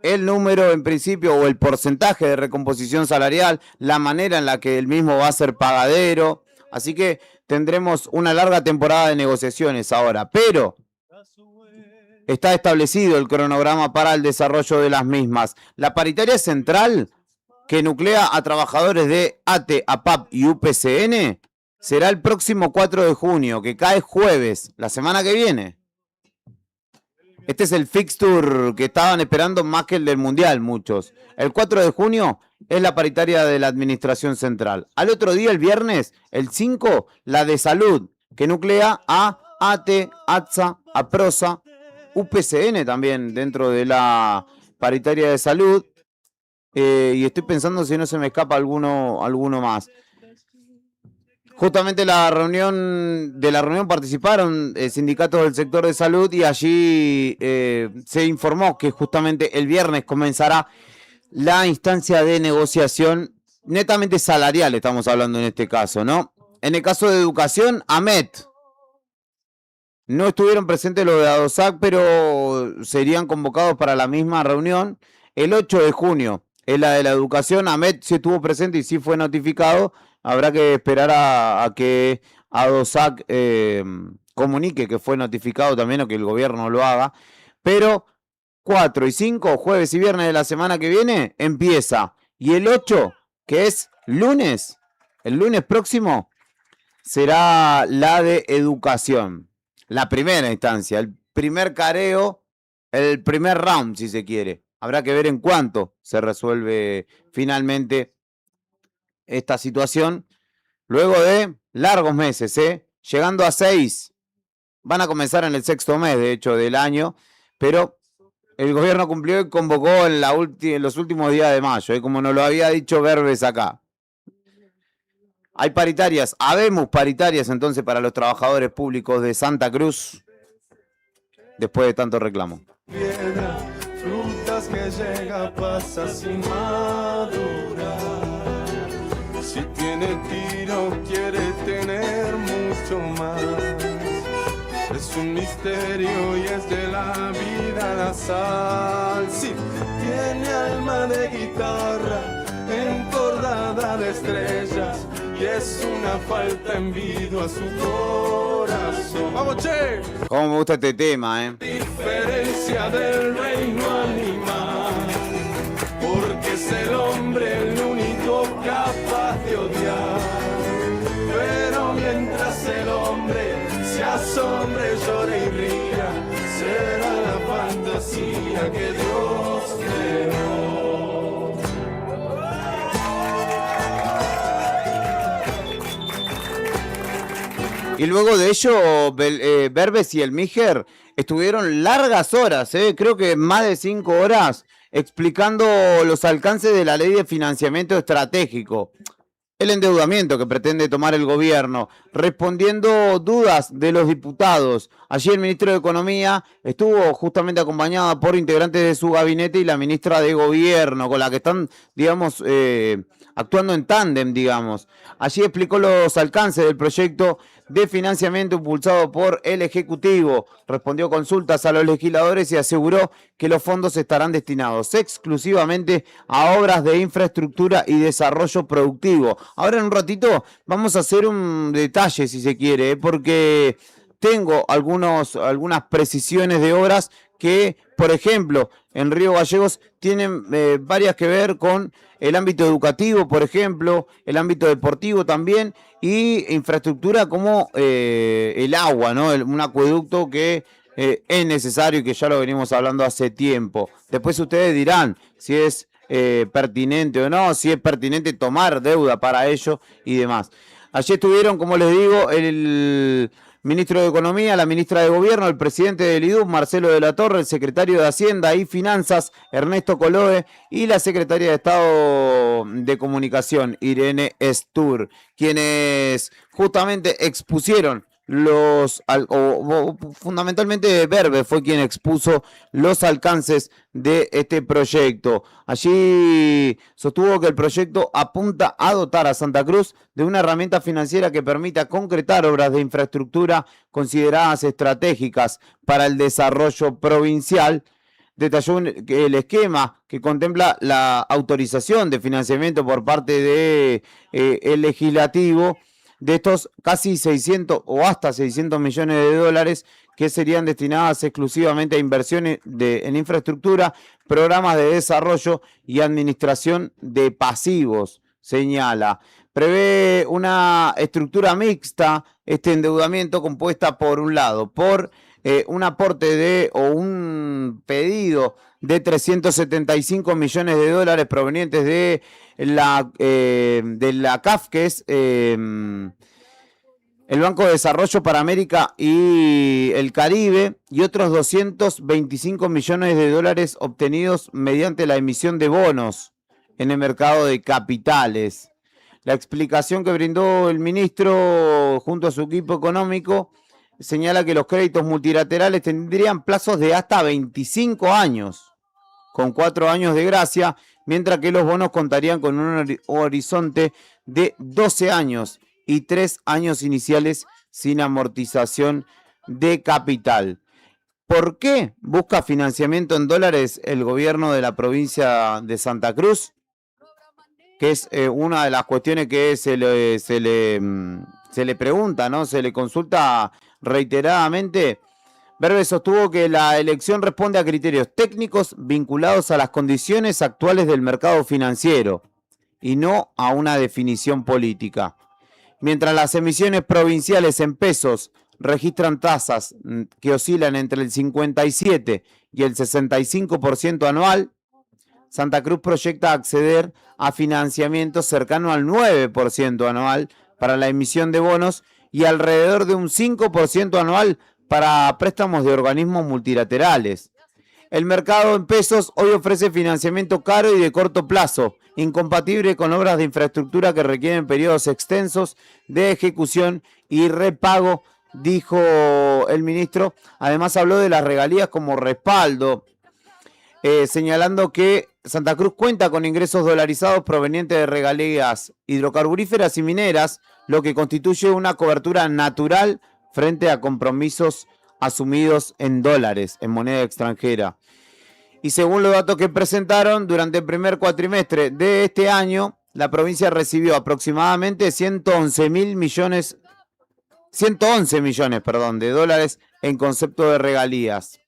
El número en principio o el porcentaje de recomposición salarial, la manera en la que el mismo va a ser pagadero. Así que tendremos una larga temporada de negociaciones ahora, pero está establecido el cronograma para el desarrollo de las mismas. La paritaria central, que nuclea a trabajadores de ATE, APAP y UPCN, será el próximo 4 de junio, que cae jueves, la semana que viene. Este es el fixture que estaban esperando más que el del Mundial, muchos. El 4 de junio es la paritaria de la Administración Central. Al otro día, el viernes, el 5, la de Salud, que nuclea a ATE, ATSA, APROSA, UPCN también dentro de la paritaria de Salud. Y estoy pensando si no se me escapa alguno más. Justamente de la reunión participaron sindicatos del sector de salud y allí se informó que justamente el viernes comenzará la instancia de negociación netamente salarial, estamos hablando en este caso, ¿no? En el caso de educación, AMET. No estuvieron presentes los de ADOSAC, pero serían convocados para la misma reunión. El 8 de junio es la de la educación. AMET sí estuvo presente y sí fue notificado. Habrá que esperar a que ADOSAC comunique que fue notificado también o que el gobierno lo haga. Pero 4 y 5, jueves y viernes de la semana que viene, empieza. Y el 8, que es lunes, el lunes próximo, será la de educación. La primera instancia, el primer careo, el primer round, si se quiere. Habrá que ver en cuánto se resuelve finalmente esta situación. Luego de largos meses, llegando a 6. Van a comenzar en el 6º mes, de hecho, del año. Pero el gobierno cumplió y convocó en los últimos días de mayo, como nos lo había dicho Berbes acá. Hay paritarias, habemos paritarias entonces para los trabajadores públicos de Santa Cruz, después de tanto reclamo. Piedra, frutas que llega, pasa sin madurar. Si tiene tiro, quiere tener mucho más. Es un misterio y es de la vida la sal. Sí, tiene alma de guitarra, encordada de estrellas. Y es una falta envidio a su corazón. ¡Vamos, che! Cómo me gusta este tema, Diferencia del reino animal, porque es el hombre el único capaz de odiar. Pero mientras el hombre se asombre, llore y ría, será la fantasía que Dios creó. Y luego de ello, Berbes y el Mijer estuvieron largas horas, creo que más de 5 horas, explicando los alcances de la ley de financiamiento estratégico, el endeudamiento que pretende tomar el gobierno, respondiendo dudas de los diputados. Allí el ministro de Economía estuvo justamente acompañada por integrantes de su gabinete y la ministra de Gobierno, con la que están, digamos, actuando en tándem, digamos. Allí explicó los alcances del proyecto de financiamiento impulsado por el Ejecutivo. Respondió consultas a los legisladores y aseguró que los fondos estarán destinados exclusivamente a obras de infraestructura y desarrollo productivo. Ahora en un ratito vamos a hacer un detalle, si se quiere, porque tengo algunas precisiones de obras que, por ejemplo, en Río Gallegos tienen varias que ver con el ámbito educativo, por ejemplo, el ámbito deportivo también, y infraestructura como el agua, ¿no? Un acueducto que es necesario y que ya lo venimos hablando hace tiempo. Después ustedes dirán si es pertinente o no, si es pertinente tomar deuda para ello y demás. Allí estuvieron, como les digo, el ministro de Economía, la ministra de Gobierno, el presidente del IDUB, Marcelo de la Torre, el secretario de Hacienda y Finanzas, Ernesto Coloe, y la secretaria de Estado de Comunicación, Irene Stur, quienes justamente expusieron fundamentalmente Verbe fue quien expuso los alcances de este proyecto. Allí sostuvo que el proyecto apunta a dotar a Santa Cruz de una herramienta financiera que permita concretar obras de infraestructura consideradas estratégicas para el desarrollo provincial. Detalló el esquema que contempla la autorización de financiamiento por parte de el legislativo de estos casi 600 o hasta 600 millones de dólares que serían destinadas exclusivamente a inversiones en infraestructura, programas de desarrollo y administración de pasivos, señala. Prevé una estructura mixta, este endeudamiento compuesta por un lado, por un aporte o un pedido de 375 millones de dólares provenientes de la CAF, que es el Banco de Desarrollo para América y el Caribe, y otros 225 millones de dólares obtenidos mediante la emisión de bonos en el mercado de capitales. La explicación que brindó el ministro junto a su equipo económico señala que los créditos multilaterales tendrían plazos de hasta 25 años, con 4 años de gracia, mientras que los bonos contarían con un horizonte de 12 años y 3 años iniciales sin amortización de capital. ¿Por qué busca financiamiento en dólares el gobierno de la provincia de Santa Cruz? Que es una de las cuestiones que se le pregunta, ¿no? Se le consulta reiteradamente. Verbe sostuvo que la elección responde a criterios técnicos vinculados a las condiciones actuales del mercado financiero y no a una definición política. Mientras las emisiones provinciales en pesos registran tasas que oscilan entre el 57 y el 65% anual, Santa Cruz proyecta acceder a financiamiento cercano al 9% anual para la emisión de bonos y alrededor de un 5% anual para préstamos de organismos multilaterales. El mercado en pesos hoy ofrece financiamiento caro y de corto plazo, incompatible con obras de infraestructura que requieren periodos extensos de ejecución y repago, dijo el ministro. Además habló de las regalías como respaldo, señalando que Santa Cruz cuenta con ingresos dolarizados provenientes de regalías hidrocarburíferas y mineras, lo que constituye una cobertura natural frente a compromisos asumidos en dólares, en moneda extranjera. Y según los datos que presentaron, durante el primer cuatrimestre de este año, la provincia recibió aproximadamente 111 millones de dólares en concepto de regalías.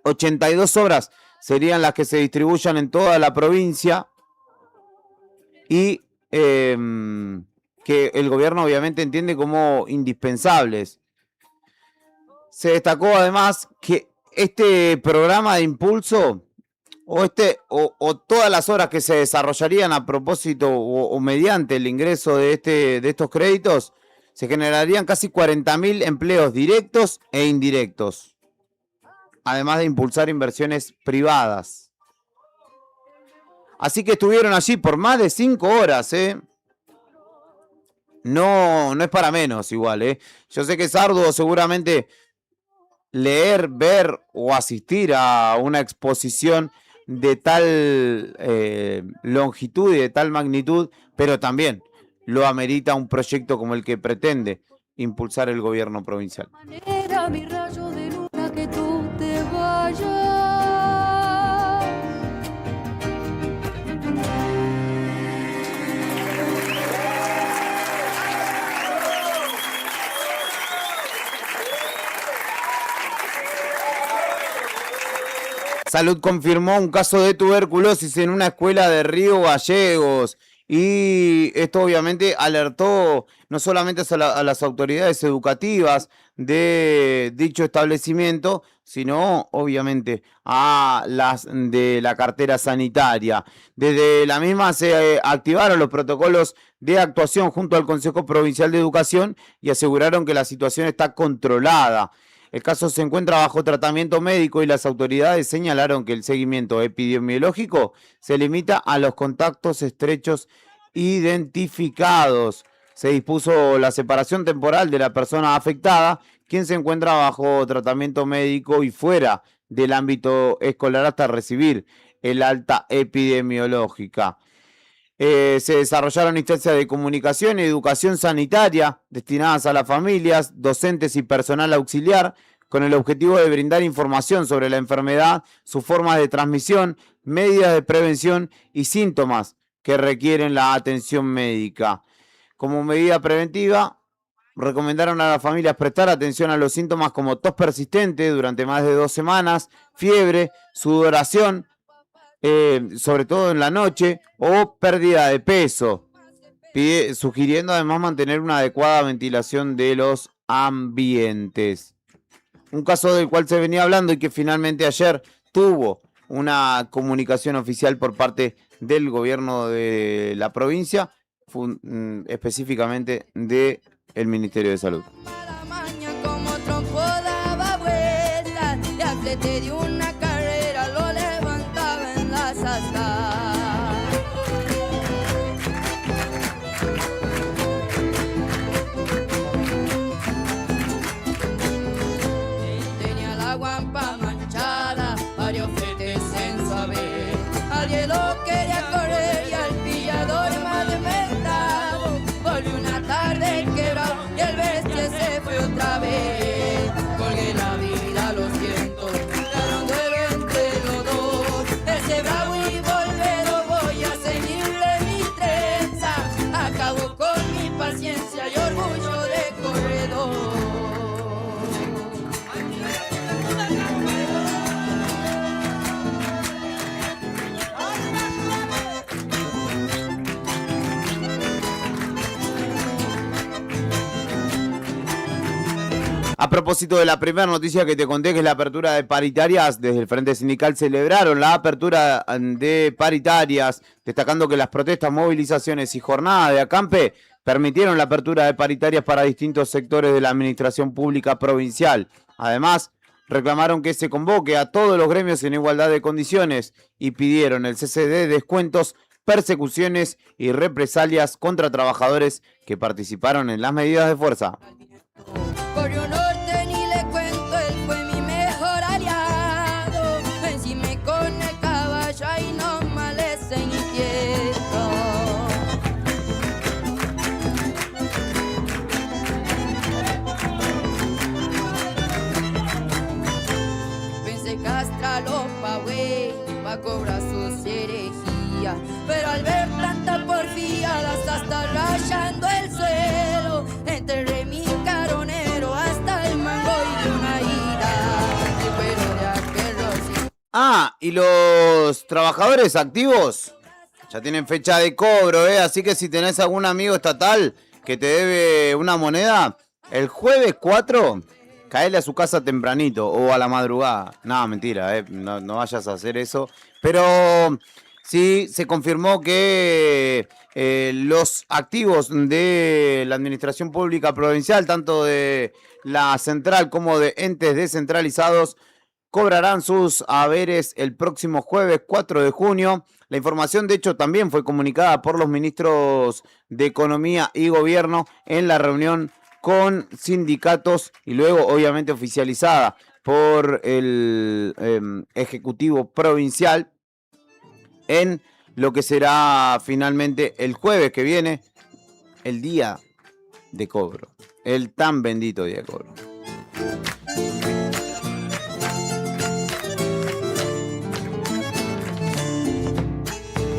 82 obras serían las que se distribuyan en toda la provincia y que el gobierno obviamente entiende como indispensables. Se destacó además que este programa de impulso o todas las obras que se desarrollarían a propósito o mediante el ingreso de estos créditos, se generarían casi 40.000 empleos directos e indirectos, además de impulsar inversiones privadas. Así que estuvieron allí por más de 5 horas, No es para menos igual, Yo sé que es arduo seguramente leer, ver o asistir a una exposición de tal longitud y de tal magnitud, pero también lo amerita un proyecto como el que pretende impulsar el gobierno provincial. Manera, mi rayo de luna, que tú te vayas. Salud confirmó un caso de tuberculosis en una escuela de Río Gallegos y esto obviamente alertó no solamente a las autoridades educativas de dicho establecimiento, sino obviamente a las de la cartera sanitaria. Desde la misma se activaron los protocolos de actuación junto al Consejo Provincial de Educación y aseguraron que la situación está controlada. El caso se encuentra bajo tratamiento médico y las autoridades señalaron que el seguimiento epidemiológico se limita a los contactos estrechos identificados. Se dispuso la separación temporal de la persona afectada, quien se encuentra bajo tratamiento médico y fuera del ámbito escolar hasta recibir el alta epidemiológica. Se desarrollaron instancias de comunicación y educación sanitaria destinadas a las familias, docentes y personal auxiliar con el objetivo de brindar información sobre la enfermedad, sus formas de transmisión, medidas de prevención y síntomas que requieren la atención médica. Como medida preventiva, recomendaron a las familias prestar atención a los síntomas como tos persistente durante más de 2 semanas, fiebre, sudoración, sobre todo en la noche, o pérdida de peso, sugiriendo además mantener una adecuada ventilación de los ambientes. Un caso del cual se venía hablando y que finalmente ayer tuvo una comunicación oficial por parte del gobierno de la provincia, específicamente del Ministerio de Salud. Tenía la guampa manchada, varios fletes en su haber. Alguien lo quería correr y al pillador mal inventado. Volvió una tarde quebrado y el bestia se fue otra vez. Colgué la vida a los vientos, quedaron duelo entre los dos. Ese bravo y volvero voy a seguirle mi trenza. Acabo con mi paciencia y orgullo de corredor. A propósito de la primera noticia que te conté, que es la apertura de paritarias, desde el Frente Sindical celebraron la apertura de paritarias, destacando que las protestas, movilizaciones y jornadas de acampe permitieron la apertura de paritarias para distintos sectores de la administración pública provincial. Además, reclamaron que se convoque a todos los gremios en igualdad de condiciones y pidieron el cese de descuentos, persecuciones y represalias contra trabajadores que participaron en las medidas de fuerza. Corrió norte ni le cuento, él fue mi mejor aliado. Encima con el caballo y no malece inquieto. Pensé castrarlo pa' güey, pa' cobrar sus herejías. Pero al ver tanta porfía, las está rayando el suelo. Enterré mi caronero hasta el mango y de una ida. El cuero de aquel rocío. Ah, y los trabajadores activos ya tienen fecha de cobro, así que si tenés algún amigo estatal que te debe una moneda, el jueves 4, caele a su casa tempranito o a la madrugada. No, mentira, no vayas a hacer eso. Pero sí se confirmó que los activos de la administración pública provincial, tanto de la central como de entes descentralizados, cobrarán sus haberes el próximo jueves 4 de junio. La información, de hecho, también fue comunicada por los ministros de Economía y Gobierno en la reunión con sindicatos y luego, obviamente, oficializada por el Ejecutivo Provincial en lo que será finalmente el jueves que viene, el día de cobro, el tan bendito día de cobro.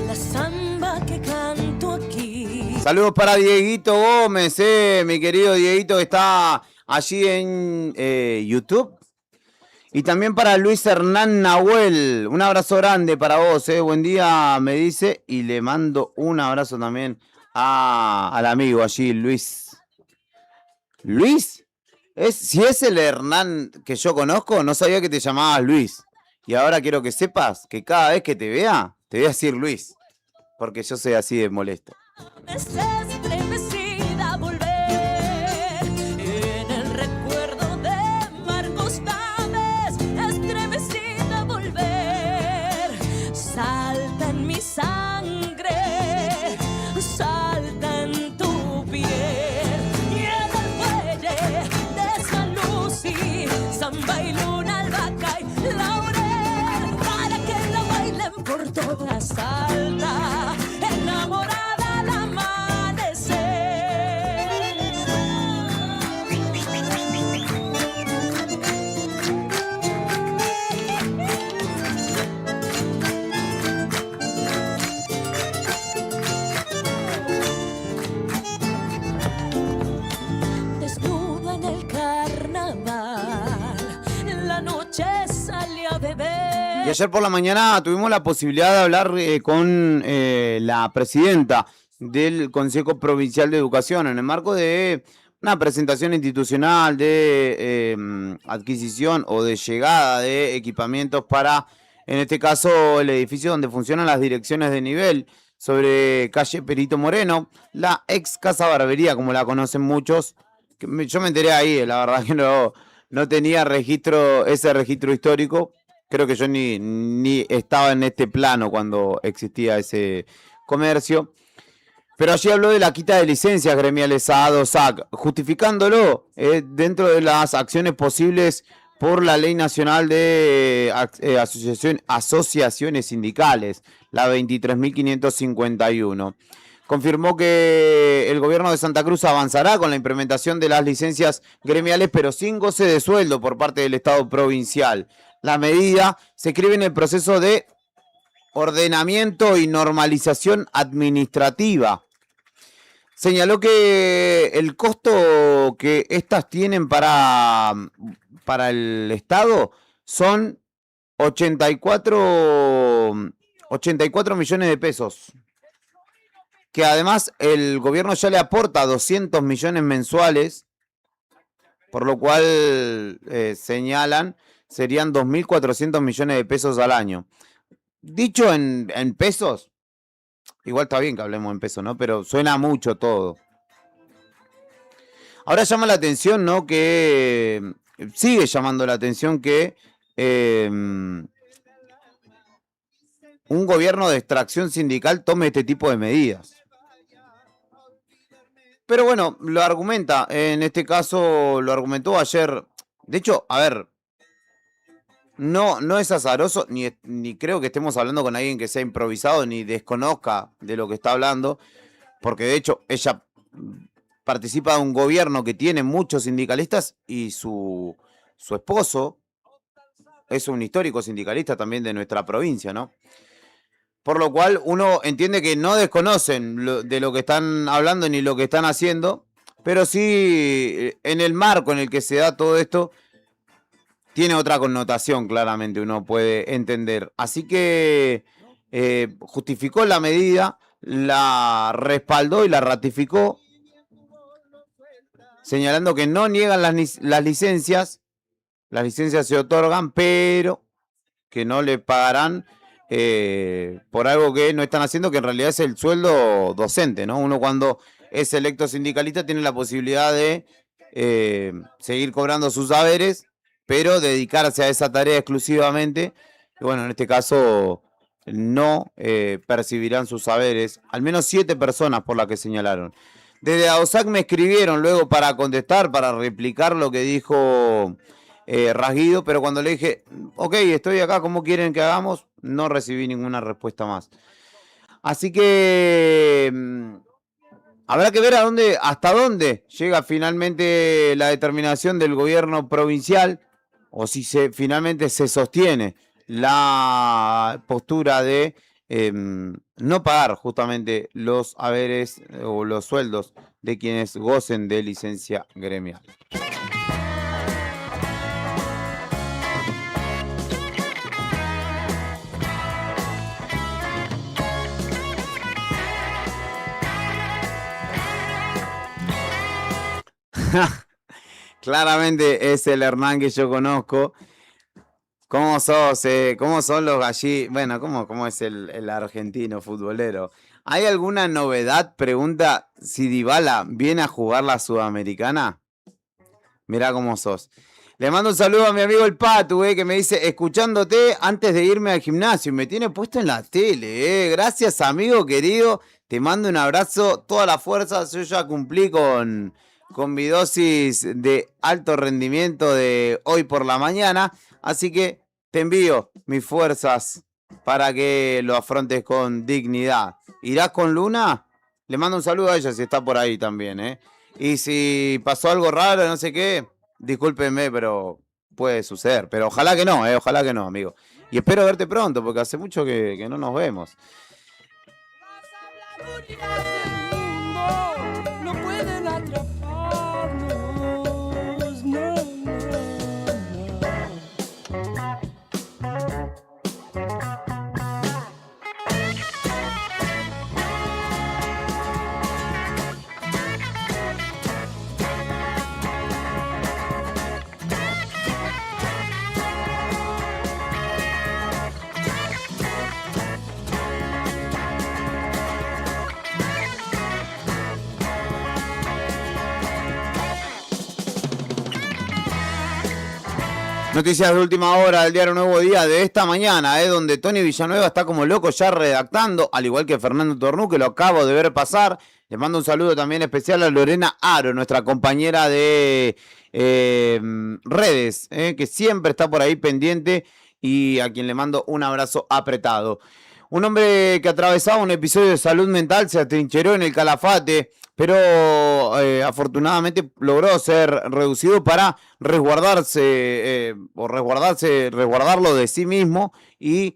La samba que canto aquí. Saludos para Dieguito Gómez, mi querido Dieguito que está allí en YouTube. Y también para Luis Hernán Nahuel, un abrazo grande para vos, buen día me dice, y le mando un abrazo también al amigo allí, Luis. ¿Luis? Si es el Hernán que yo conozco, no sabía que te llamabas Luis. Y ahora quiero que sepas que cada vez que te vea, te voy a decir Luis, porque yo soy así de molesto. Estremecida volver en el recuerdo de Marcos Naves, estremecida volver, salta en mi sangre, salta en tu piel, y en el fuelle de San Lucy, samba y luna, albahaca y laurel, para que la bailen por toda Salta, enamorada. Y ayer por la mañana tuvimos la posibilidad de hablar con la presidenta del Consejo Provincial de Educación en el marco de una presentación institucional de adquisición o de llegada de equipamientos para, en este caso, el edificio donde funcionan las direcciones de nivel sobre calle Perito Moreno, la ex Casa Barbería, como la conocen muchos. Yo me enteré ahí, la verdad que no tenía ese registro histórico. Creo que yo ni estaba en este plano cuando existía ese comercio. Pero allí habló de la quita de licencias gremiales a ADOSAC, justificándolo dentro de las acciones posibles por la Ley Nacional de Asociaciones Sindicales, la 23.551. Confirmó que el gobierno de Santa Cruz avanzará con la implementación de las licencias gremiales, pero sin goce de sueldo por parte del Estado provincial. La medida se inscribe en el proceso de ordenamiento y normalización administrativa. Señaló que el costo que estas tienen para el Estado son 84 millones de pesos. Que además el gobierno ya le aporta 200 millones mensuales, por lo cual señalan serían 2.400 millones de pesos al año. Dicho en pesos, igual está bien que hablemos en pesos, ¿no? Pero suena mucho todo. Ahora llama la atención, ¿no? Que sigue llamando la atención que un gobierno de extracción sindical tome este tipo de medidas. Pero bueno, lo argumenta, en este caso lo argumentó ayer. De hecho, a ver, no es azaroso, ni creo que estemos hablando con alguien que sea improvisado, ni desconozca de lo que está hablando, porque de hecho ella participa de un gobierno que tiene muchos sindicalistas y su esposo es un histórico sindicalista también de nuestra provincia, ¿no? Por lo cual uno entiende que no desconocen de lo que están hablando ni lo que están haciendo, pero sí en el marco en el que se da todo esto, tiene otra connotación, claramente, uno puede entender. Así que justificó la medida, la respaldó y la ratificó, señalando que no niegan las licencias se otorgan, pero que no le pagarán por algo que no están haciendo, que en realidad es el sueldo docente, ¿no? Uno cuando es electo sindicalista tiene la posibilidad de seguir cobrando sus saberes, pero dedicarse a esa tarea exclusivamente. Y bueno, en este caso no percibirán sus saberes, al menos 7 personas por las que señalaron. Desde ADOSAC me escribieron luego para contestar, para replicar lo que dijo Rasguido, pero cuando le dije, ok, estoy acá, ¿cómo quieren que hagamos? No recibí ninguna respuesta más. Así que Habrá que ver hasta dónde llega finalmente la determinación del gobierno provincial o si finalmente se sostiene la postura de no pagar justamente los haberes o los sueldos de quienes gocen de licencia gremial. Claramente es el Hernán que yo conozco. ¿Cómo sos? ¿Cómo son los gallitos? Bueno, ¿cómo es el argentino futbolero? ¿Hay alguna novedad? Pregunta si Dybala viene a jugar la Sudamericana. Mirá cómo sos. Le mando un saludo a mi amigo el Patu, que me dice, escuchándote antes de irme al gimnasio. Me tiene puesto en la tele, Gracias, amigo querido. Te mando un abrazo, toda la fuerza. Yo ya cumplí con mi dosis de alto rendimiento de hoy por la mañana. Así que te envío mis fuerzas para que lo afrontes con dignidad. ¿Irás con Luna? Le mando un saludo a ella si está por ahí también, Y si pasó algo raro, no sé qué, discúlpenme, pero puede suceder. Pero ojalá que no, ojalá que no, amigo. Y espero verte pronto, porque hace mucho que no nos vemos. No pueden atraparnos, no. Noticias de última hora del diario Nuevo Día de esta mañana, donde Tony Villanueva está como loco ya redactando, al igual que Fernando Tornú, que lo acabo de ver pasar. Le mando un saludo también especial a Lorena Aro, nuestra compañera de redes, que siempre está por ahí pendiente y a quien le mando un abrazo apretado. Un hombre que atravesaba un episodio de salud mental se atrincheró en el Calafate, pero afortunadamente logró ser reducido para resguardarlo de sí mismo y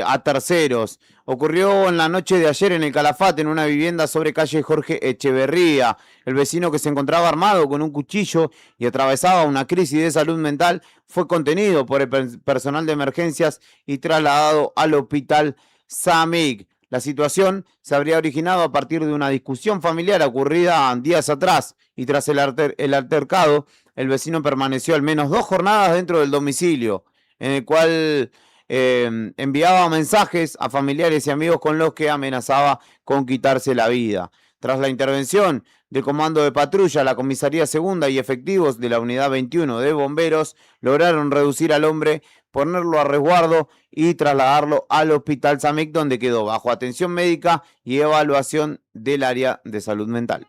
a terceros. Ocurrió en la noche de ayer en el Calafate, en una vivienda sobre calle Jorge Echeverría. El vecino, que se encontraba armado con un cuchillo y atravesaba una crisis de salud mental, fue contenido por el personal de emergencias y trasladado al hospital Samig. La situación se habría originado a partir de una discusión familiar ocurrida días atrás y tras el altercado, el vecino permaneció al menos 2 jornadas dentro del domicilio, en el cual enviaba mensajes a familiares y amigos con los que amenazaba con quitarse la vida. Tras la intervención del Comando de Patrulla, la Comisaría Segunda y efectivos de la Unidad 21 de Bomberos lograron reducir al hombre, ponerlo a resguardo y trasladarlo al Hospital Samec, donde quedó bajo atención médica y evaluación del área de salud mental.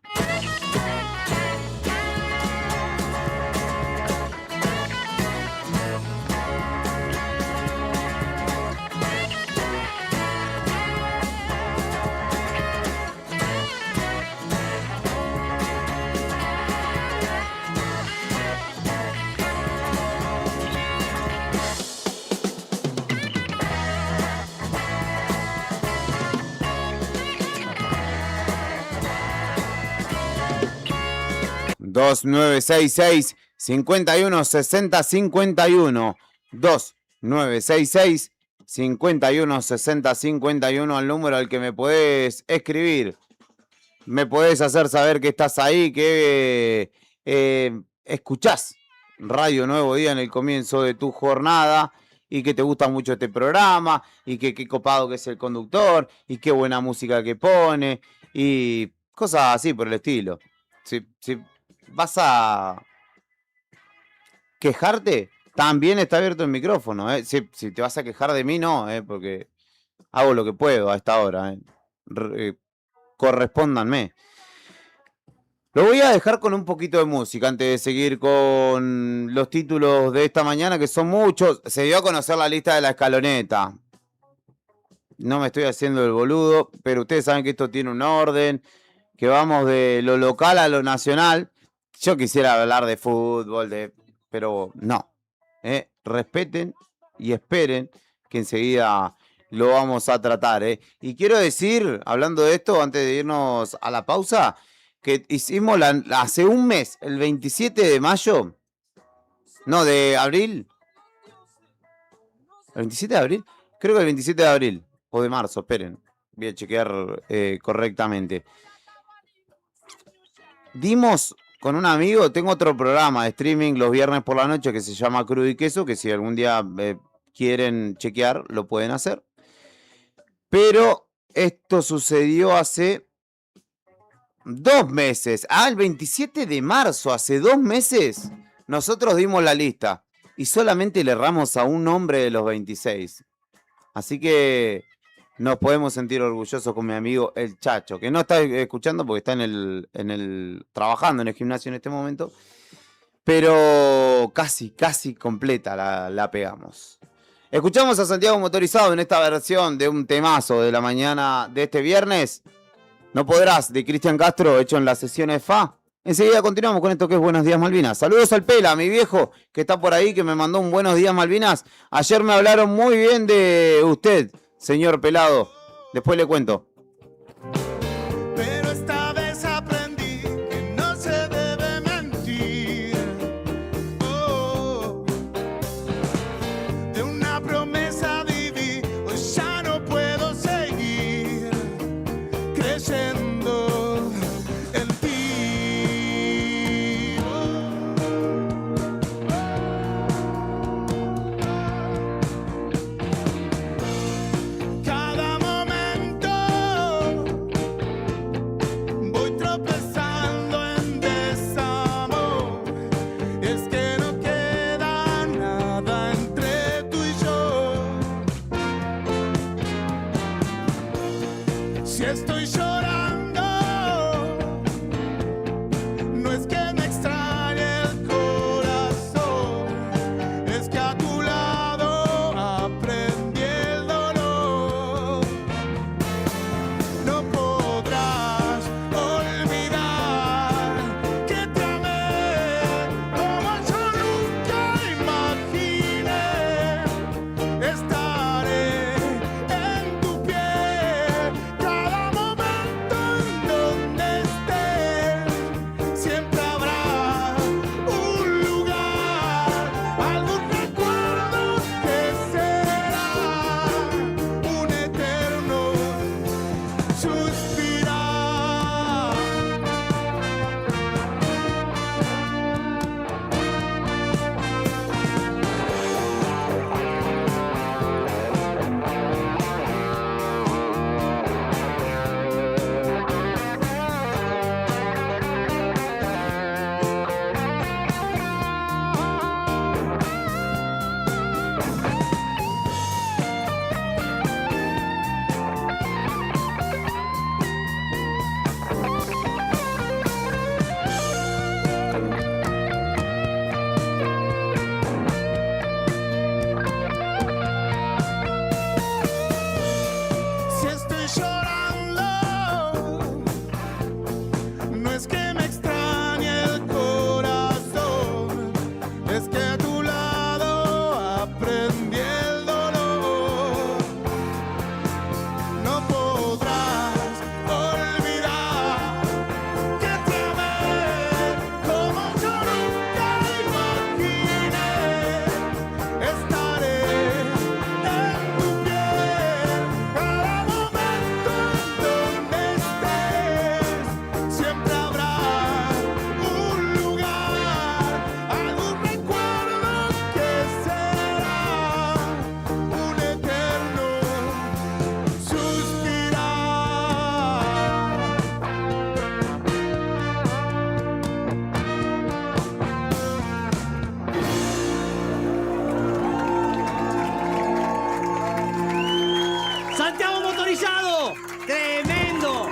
Dos 2966-5160-51. 2966-5160-51, al número al que me podés escribir. Me podés hacer saber que estás ahí, que escuchás Radio Nuevo Día en el comienzo de tu jornada y que te gusta mucho este programa y que qué copado que es el conductor y qué buena música que pone y cosas así por el estilo. Si vas a quejarte, también está abierto el micrófono. Si te vas a quejar de mí, no, porque hago lo que puedo a esta hora. Correspóndanme. Lo voy a dejar con un poquito de música antes de seguir con los títulos de esta mañana, que son muchos. Se dio a conocer la lista de la escaloneta. No me estoy haciendo el boludo, pero ustedes saben que esto tiene un orden, que vamos de lo local a lo nacional. Yo quisiera hablar de fútbol, pero no. Respeten y esperen que enseguida lo vamos a tratar. Y quiero decir, hablando de esto, antes de irnos a la pausa, que hicimos hace un mes, el 27 de mayo, no, de abril. ¿El 27 de abril? Creo que el 27 de abril, o de marzo, esperen, voy a chequear correctamente. Dimos con un amigo, tengo otro programa de streaming los viernes por la noche que se llama Crudo y Queso, que si algún día quieren chequear, lo pueden hacer. Pero esto sucedió hace 2 meses. El 27 de marzo, hace 2 meses, nosotros dimos la lista y solamente le erramos a un nombre de los 26. Así que nos podemos sentir orgullosos con mi amigo El Chacho, que no está escuchando porque está trabajando en el gimnasio en este momento, pero casi completa la pegamos. Escuchamos a Santiago Motorizado en esta versión de un temazo de la mañana de este viernes. No podrás, de Cristian Castro, hecho en las sesiones FA. Enseguida continuamos con esto que es Buenos Días Malvinas. Saludos al Pela, mi viejo, que está por ahí, que me mandó un Buenos Días Malvinas. Ayer me hablaron muy bien de usted, señor Pelado. Después le cuento. Pero esta vez aprendí que no se debe mentir. De una promesa viví, hoy ya no puedo seguir creyendo en ti. Cada momento voy tropezando en desamor. Es que no queda nada entre tú y yo. Si estoy llorando, no es que me extrañe el corazón, es que a tu lado aprendí el dolor. No podrás olvidar que te amé como yo nunca imaginé. Estaré en tu piel cada momento en donde estés. Siempre habrá un lugar, algún recuerdo que será un eterno suspirar. Si estoy llorando, no es que me extrañe el corazón, es que a tu lado aprendí el dolor. No podrás olvidar que te amé como yo nunca imaginé. Estaré en tu piel cada momento en donde estés. Siempre habrá un lugar, algún recuerdo que será un eterno suspirar. Santiago Motorizado, tremendo.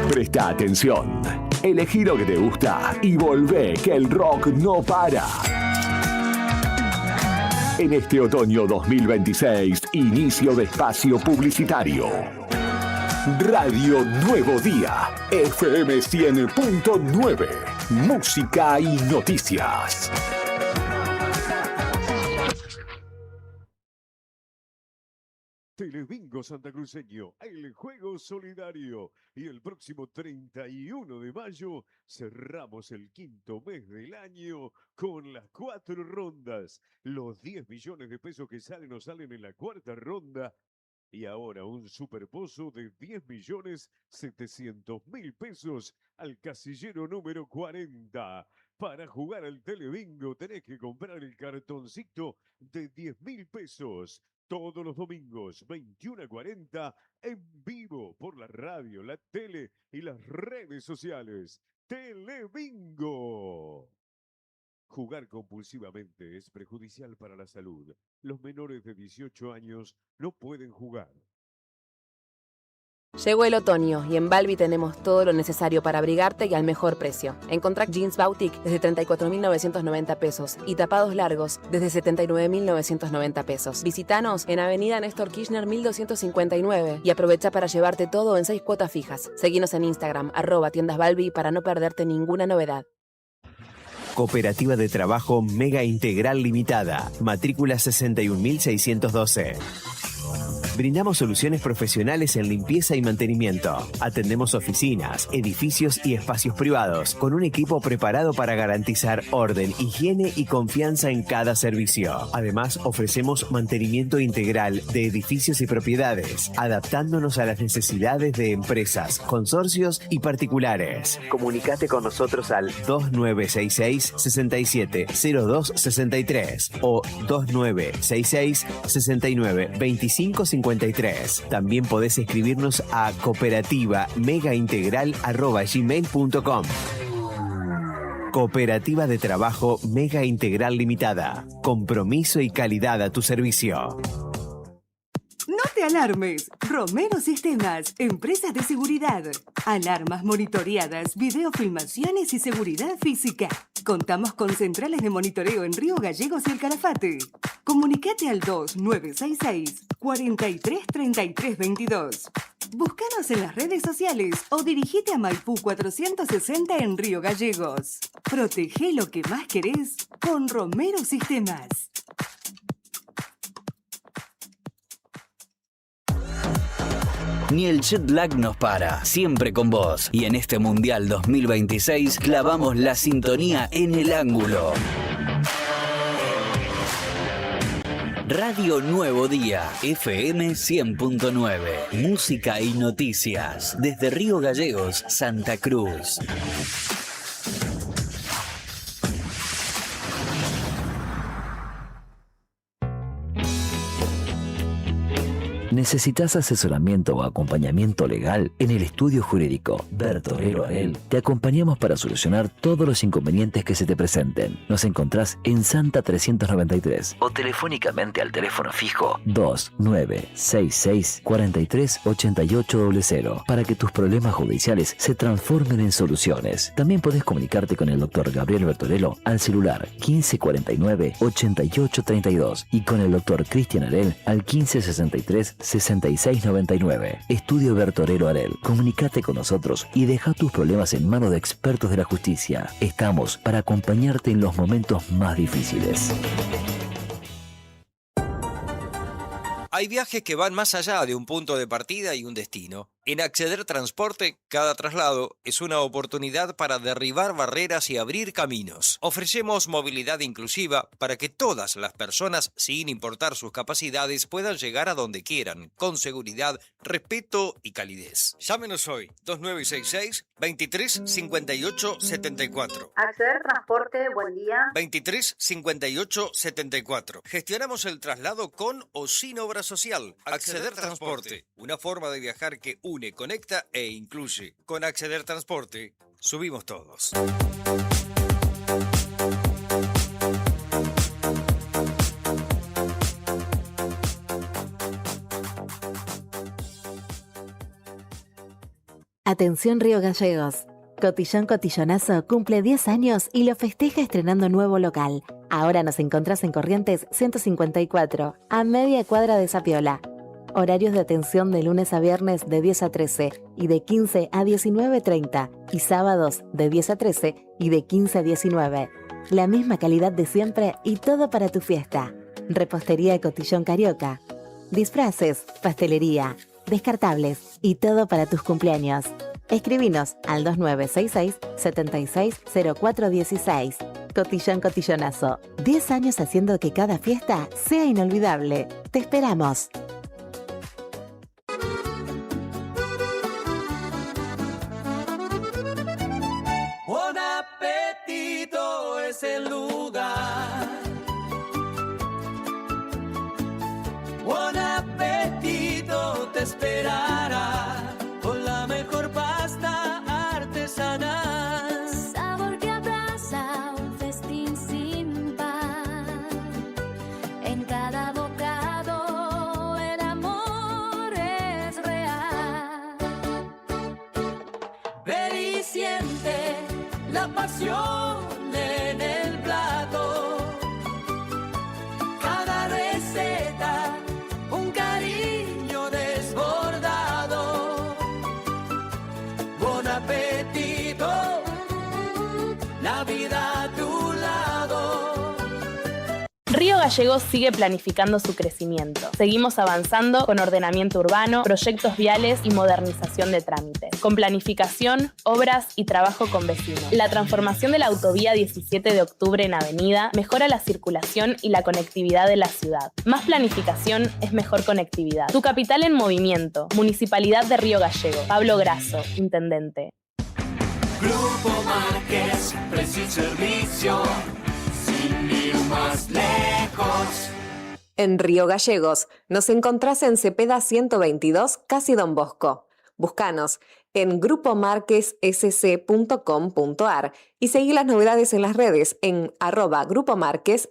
Presta atención, elegí lo que te gusta y volvé que el rock no para. En este otoño 2026, inicio de espacio publicitario. Radio Nuevo Día, FM 100.9, música y noticias. Telebingo Santacruceño, el juego solidario. Y el próximo 31 de mayo cerramos el quinto mes del año con las 4 rondas. Los 10 millones de pesos que salen o salen en la cuarta ronda. Y ahora un superpozo de 10.700.000 pesos al casillero número 40. Para jugar al Telebingo tenés que comprar el cartoncito de 10.000 pesos. Todos los domingos, 21 a 40, en vivo por la radio, la tele y las redes sociales. Telebingo. Jugar compulsivamente es perjudicial para la salud. Los menores de 18 años no pueden jugar. Llegó el otoño y en Balbi tenemos todo lo necesario para abrigarte y al mejor precio. Encontrá jeans Boutique desde 34.990 pesos y tapados largos desde 79.990 pesos. Visítanos en Avenida Néstor Kirchner 1259 y aprovecha para llevarte todo en 6 cuotas fijas. Seguinos en Instagram, @tiendasbalbi para no perderte ninguna novedad. Cooperativa de Trabajo Mega Integral Limitada. Matrícula 61.612. Brindamos soluciones profesionales en limpieza y mantenimiento. Atendemos oficinas, edificios y espacios privados con un equipo preparado para garantizar orden, higiene y confianza en cada servicio. Además, ofrecemos mantenimiento integral de edificios y propiedades, adaptándonos a las necesidades de empresas, consorcios y particulares. Comunicate con nosotros al 2966-670263 o 2966-692553. También podés escribirnos a cooperativa-megaintegral@gmail.com. Cooperativa de Trabajo Mega Integral Limitada. Compromiso y calidad a tu servicio. No te alarmes. Romero Sistemas, empresas de seguridad. Alarmas monitoreadas, videofilmaciones y seguridad física. Contamos con centrales de monitoreo en Río Gallegos y El Calafate. Comunicate al 2966-433322. Búscanos en las redes sociales o dirigite a Maipú 460 en Río Gallegos. Protege lo que más querés con Romero Sistemas. Ni el jet lag nos para, siempre con vos. Y en este Mundial 2026 clavamos la sintonía en el ángulo. Radio Nuevo Día, FM 100.9. Música y noticias desde Río Gallegos, Santa Cruz. ¿Necesitas asesoramiento o acompañamiento legal? En el estudio jurídico Bertorero Arel te acompañamos para solucionar todos los inconvenientes que se te presenten. Nos encontrás en Santa 393 o telefónicamente al teléfono fijo 2966 438800 para que tus problemas judiciales se transformen en soluciones. También podés comunicarte con el doctor Gabriel Bertorello al celular 1549 8832 y con el doctor Cristian Arel al 1563 6699. Estudio Bertorero Arel. Comunicate con nosotros y deja tus problemas en manos de expertos de la justicia. Estamos para acompañarte en los momentos más difíciles. Hay viajes que van más allá de un punto de partida y un destino. En Acceder Transporte, cada traslado es una oportunidad para derribar barreras y abrir caminos. Ofrecemos movilidad inclusiva para que todas las personas, sin importar sus capacidades, puedan llegar a donde quieran, con seguridad, respeto y calidez. Llámenos hoy, 2966-235874. Acceder Transporte, buen día. 235874. Gestionamos el traslado con o sin obra social. Acceder Transporte, una forma de viajar que une, conecta e incluye. Con Acceder Transporte, subimos todos. Atención Río Gallegos. Cotillón Cotillonazo cumple 10 años y lo festeja estrenando nuevo local. Ahora nos encontrás en Corrientes 154, a media cuadra de Sapiola. Horarios de atención de lunes a viernes de 10 a 13 y de 15 a 19:30 y sábados de 10 a 13 y de 15 a 19. La misma calidad de siempre y todo para tu fiesta. Repostería Cotillón Carioca. Disfraces, pastelería, descartables y todo para tus cumpleaños. Escribinos al 2966 760416. Cotillón Cotillonazo. 10 años haciendo que cada fiesta sea inolvidable. Te esperamos. Buon Appetito es el lugar. Buon Appetito te esperará con la mejor pasta artesanal. Sabor que abraza un festín sin par. En cada bocado el amor es real. Ven y siente la pasión en el plato. Cada receta, un cariño desbordado. Buon Appetito, la vida a tu lado. Río Gallegos sigue planificando su crecimiento. Seguimos avanzando con ordenamiento urbano, proyectos viales y modernización de trámites. Con planificación, obras y trabajo con vecinos. La transformación de la autovía 17 de octubre en avenida mejora la circulación y la conectividad de la ciudad. Más planificación es mejor conectividad. Tu capital en movimiento. Municipalidad de Río Gallegos. Pablo Grasso, Intendente. Grupo Márquez, precio y servicio, sin ir más lejos. En Río Gallegos nos encontrás en Cepeda 122, casi Don Bosco. Búscanos en grupomarquessc.com.ar y seguí las novedades en las redes en @grupomarquessc.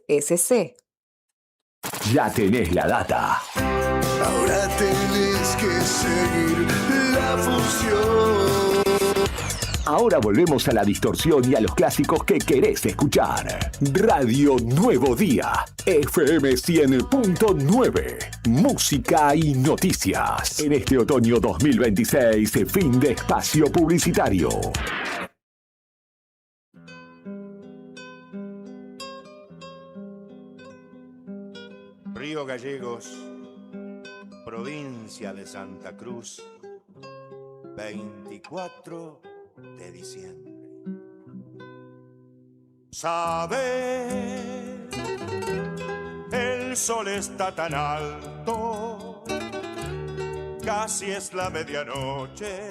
Ya tenés la data. Ahora tenés que seguir la función. Ahora volvemos a la distorsión y a los clásicos que querés escuchar. Radio Nuevo Día, FM 100.9. Música y noticias. En este otoño 2026, fin de espacio publicitario. Río Gallegos, provincia de Santa Cruz, 24 de diciembre. Sabe, el sol está tan alto, casi es la medianoche.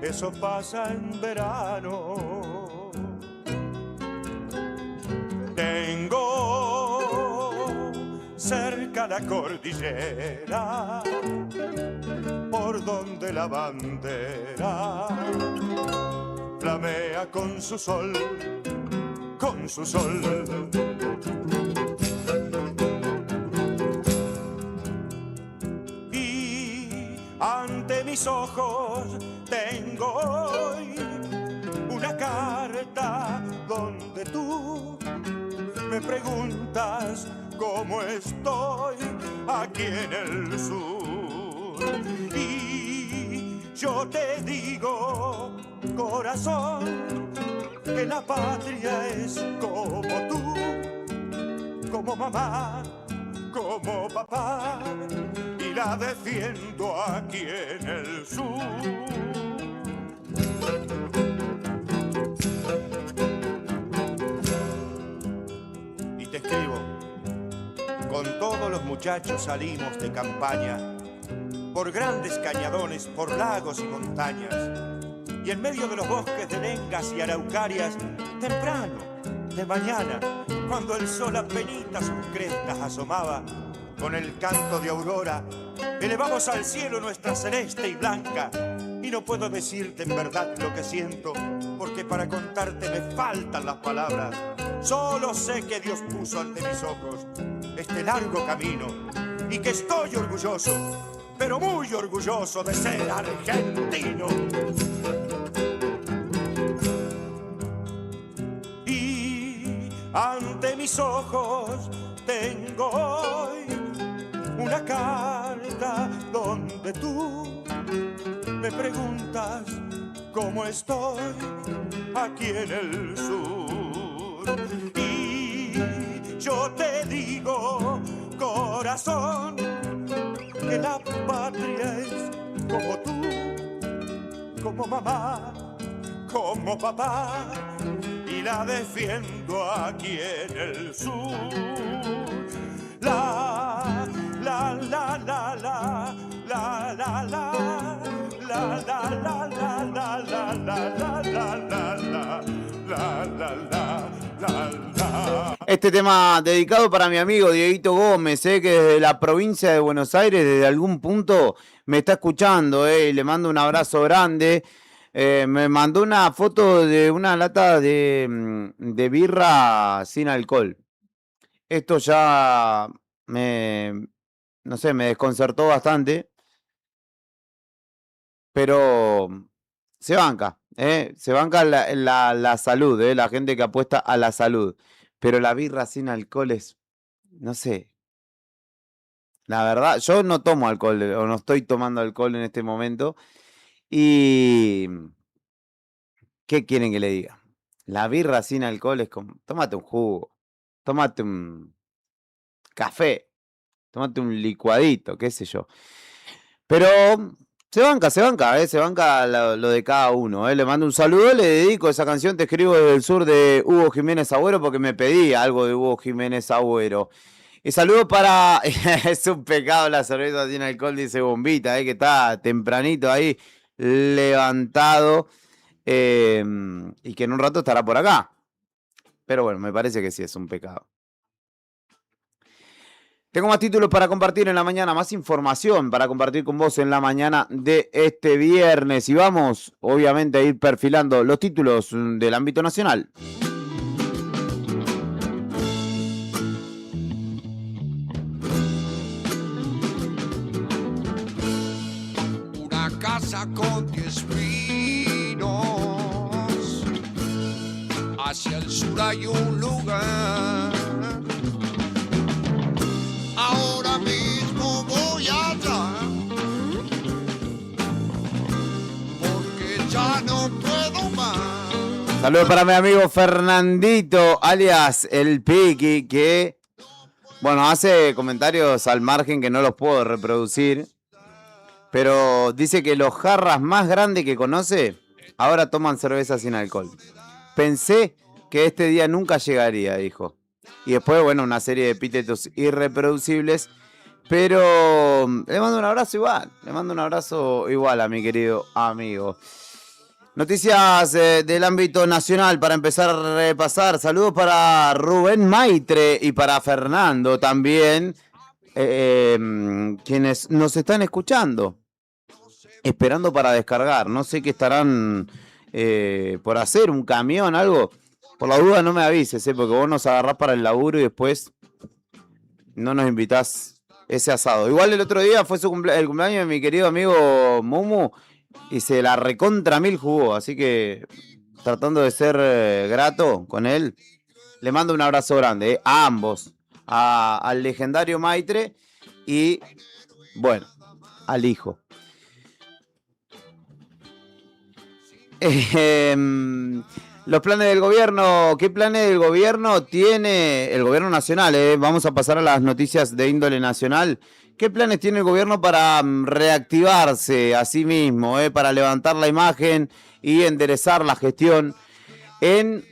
Eso pasa en verano. Tengo cerca la cordillera, por donde la bandera flamea con su sol, con su sol. Y ante mis ojos tengo hoy una carta donde tú me preguntas cómo estoy aquí en el sur. Y yo te digo, corazón, que la patria es como tú, como mamá, como papá, y la defiendo aquí en el sur. Y te escribo, con todos los muchachos salimos de campaña, por grandes cañadones, por lagos y montañas, y en medio de los bosques de lengas y araucarias, temprano, de mañana, cuando el sol apenitas sus crestas asomaba, con el canto de aurora, elevamos al cielo nuestra celeste y blanca, y no puedo decirte en verdad lo que siento, porque para contarte me faltan las palabras. Solo sé que Dios puso ante mis ojos este largo camino, y que estoy orgulloso, pero muy orgulloso de ser argentino. Y ante mis ojos tengo hoy una carta donde tú me preguntas cómo estoy aquí en el sur. Y yo te digo, corazón, que la patria es como tú, como mamá, como papá, y la defiendo aquí en el sur. La, la, la, la, la, la, la, la, la, la, la, la, la, la, la, la. Este tema dedicado para mi amigo Dieguito Gómez, que desde la provincia de Buenos Aires, desde algún punto me está escuchando, y le mando un abrazo grande. Me mandó una foto de una lata de birra sin alcohol. Esto ya no sé, me desconcertó bastante, pero se banca, se banca la salud, la gente que apuesta a la salud. Pero la birra sin alcohol es, no sé, la verdad, yo no tomo alcohol, o no estoy tomando alcohol en este momento, y ¿qué quieren que le diga? La birra sin alcohol es como, tómate un jugo, tómate un café, tómate un licuadito, qué sé yo. Pero se banca lo de cada uno. Le mando un saludo, le dedico esa canción, Te escribo desde el sur, de Hugo Jiménez Agüero, porque me pedí algo de Hugo Jiménez Agüero. Y saludo para... Es un pecado la cerveza sin alcohol, dice Bombita, que está tempranito ahí, levantado, y que en un rato estará por acá. Pero bueno, me parece que sí es un pecado. Tengo más títulos para compartir en la mañana, más información para compartir con vos en la mañana de este viernes. Y vamos, obviamente, a ir perfilando los títulos del ámbito nacional. Una casa con 10 pinos, hacia el sur hay un lugar. Ahora mismo voy allá, porque ya no puedo más. Saludos para mi amigo Fernandito, alias El Piqui, que, bueno, hace comentarios al margen que no los puedo reproducir, pero dice que los jarras más grandes que conoce ahora toman cerveza sin alcohol. Pensé que este día nunca llegaría, dijo. Y después, bueno, una serie de epítetos irreproducibles. Pero le mando un abrazo igual a mi querido amigo. Noticias del ámbito nacional para empezar a repasar. Saludos para Rubén Maitre y para Fernando también, quienes nos están escuchando, esperando para descargar. No sé qué estarán por hacer, un camión, algo. Por la duda no me avises, porque vos nos agarrás para el laburo y después no nos invitás ese asado. Igual el otro día fue el cumpleaños de mi querido amigo Mumu y se la recontra mil jugó, así que tratando de ser grato con él, le mando un abrazo grande a ambos, al legendario Maitre y, bueno, al hijo. Los planes del gobierno, ¿qué planes del gobierno tiene el gobierno nacional? Vamos a pasar a las noticias de índole nacional. ¿Qué planes tiene el gobierno para reactivarse a sí mismo, para levantar la imagen y enderezar la gestión en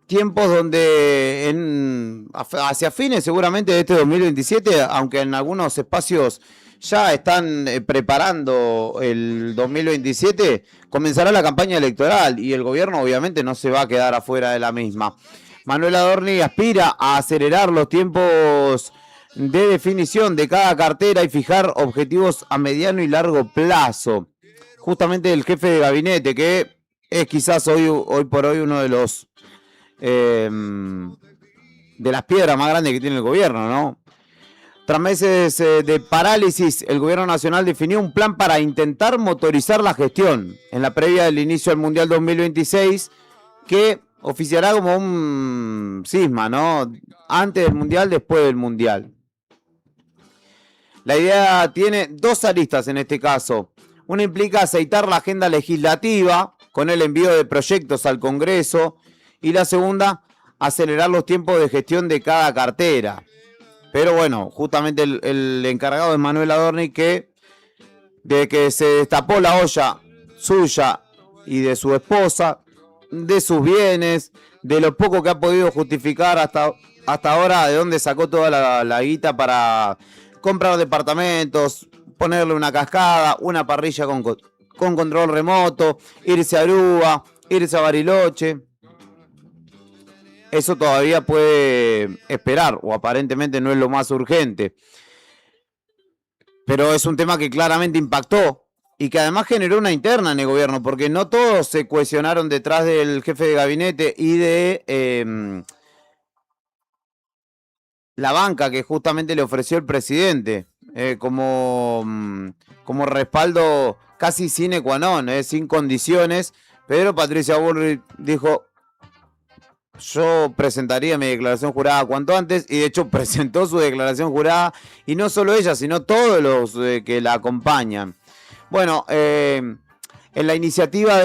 tiempos donde hacia fines seguramente de este 2027, aunque en algunos espacios ya están preparando el 2027, comenzará la campaña electoral y el gobierno obviamente no se va a quedar afuera de la misma. Manuel Adorni aspira a acelerar los tiempos de definición de cada cartera y fijar objetivos a mediano y largo plazo. Justamente el jefe de gabinete, que es quizás hoy por hoy uno de los de las piedras más grandes que tiene el gobierno, ¿no? Tras meses de parálisis, el gobierno nacional definió un plan para intentar motorizar la gestión en la previa del inicio del Mundial 2026, que oficiará como un cisma, ¿no? Antes del Mundial, después del Mundial. La idea tiene dos aristas en este caso. Una implica aceitar la agenda legislativa con el envío de proyectos al Congreso y la segunda, acelerar los tiempos de gestión de cada cartera. Pero bueno, justamente el encargado es Manuel Adorni, que desde que se destapó la olla suya y de su esposa, de sus bienes, de lo poco que ha podido justificar hasta ahora, de dónde sacó toda la guita para comprar departamentos, ponerle una cascada, una parrilla con control remoto, irse a Aruba, irse a Bariloche. Eso todavía puede esperar, o aparentemente no es lo más urgente. Pero es un tema que claramente impactó y que además generó una interna en el gobierno, porque no todos se cohesionaron detrás del jefe de gabinete y de la banca que justamente le ofreció el presidente como respaldo casi sine qua non, sin condiciones. Pero Patricia Bullrich dijo: yo presentaría mi declaración jurada cuanto antes, y de hecho presentó su declaración jurada, y no solo ella, sino todos los que la acompañan. Bueno, en la iniciativa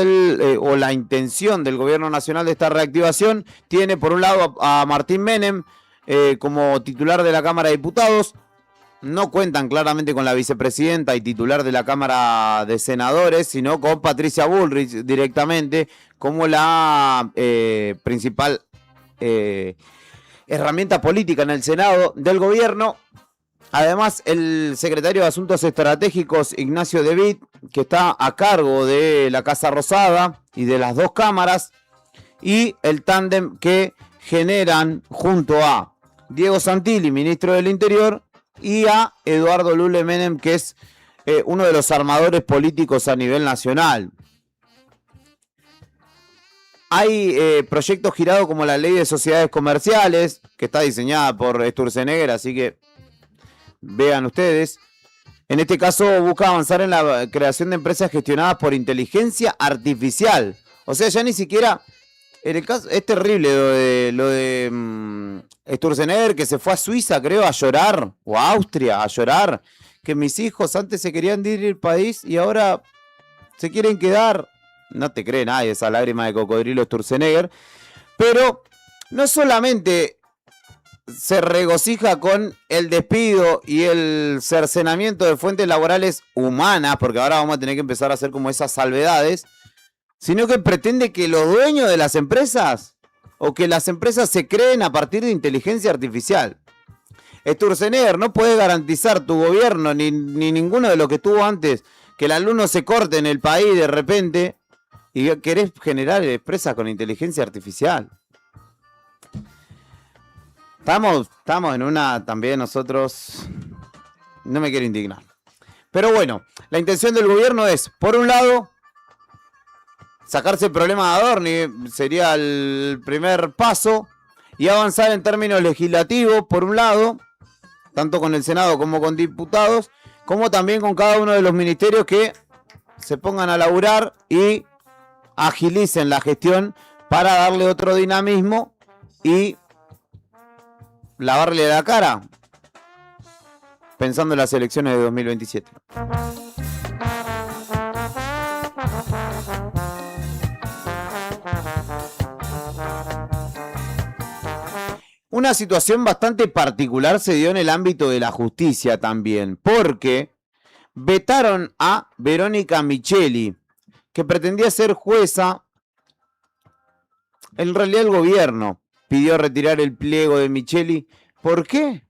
o la intención del gobierno nacional de esta reactivación tiene por un lado a Martín Menem como titular de la Cámara de Diputados. No cuentan claramente con la vicepresidenta y titular de la Cámara de Senadores, sino con Patricia Bullrich directamente como la principal herramienta política en el Senado del gobierno. Además, el secretario de Asuntos Estratégicos, Ignacio De Witt, que está a cargo de la Casa Rosada y de las dos cámaras, y el tándem que generan junto a Diego Santilli, ministro del Interior, y a Eduardo Lule Menem, que es uno de los armadores políticos a nivel nacional. Hay proyectos girados como la ley de sociedades comerciales, que está diseñada por Sturzenegger, así que vean ustedes. En este caso busca avanzar en la creación de empresas gestionadas por inteligencia artificial. O sea, ya ni siquiera... En el caso, es terrible lo de Sturzenegger, que se fue a Suiza, creo, a llorar, o a Austria, a llorar, que mis hijos antes se querían ir del país y ahora se quieren quedar. No te cree nadie esa lágrima de cocodrilo Sturzenegger. Pero no solamente se regocija con el despido y el cercenamiento de fuentes laborales humanas, porque ahora vamos a tener que empezar a hacer como esas salvedades, sino que pretende que los dueños de las empresas, o que las empresas se creen a partir de inteligencia artificial. Sturzenegger, no puede garantizar tu gobierno, ni ninguno de los que tuvo antes, que el alumno se corte en el país de repente, y querés generar empresas con inteligencia artificial. Estamos en una también nosotros... No me quiero indignar. Pero bueno, la intención del gobierno es, por un lado, sacarse el problema de Adorni, sería el primer paso, y avanzar en términos legislativos, por un lado, tanto con el Senado como con diputados, como también con cada uno de los ministerios que se pongan a laburar y agilicen la gestión para darle otro dinamismo y lavarle la cara, pensando en las elecciones de 2027. Una situación bastante particular se dio en el ámbito de la justicia también, porque vetaron a Verónica Micheli, que pretendía ser jueza. En realidad el gobierno pidió retirar el pliego de Micheli. ¿Por qué?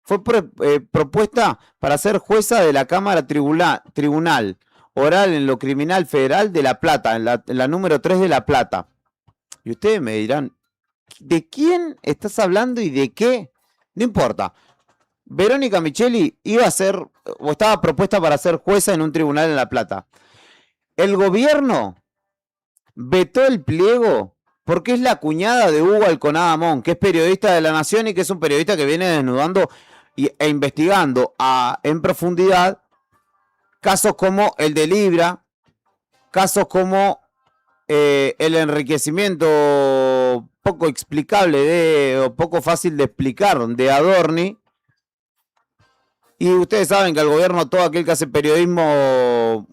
Fue propuesta para ser jueza de la Cámara Tribunal Oral en lo Criminal Federal de La Plata, en la número 3 de La Plata. Y ustedes me dirán, ¿de quién estás hablando y de qué? No importa. Verónica Micheli iba a ser, o estaba propuesta para ser jueza en un tribunal en La Plata. El gobierno vetó el pliego porque es la cuñada de Hugo Alconada Mon, que es periodista de La Nación y que es un periodista que viene desnudando e investigando en profundidad casos como el de Libra, casos como el enriquecimiento poco explicable o poco fácil de explicar de Adorni, Y ustedes saben que al gobierno, todo aquel que hace periodismo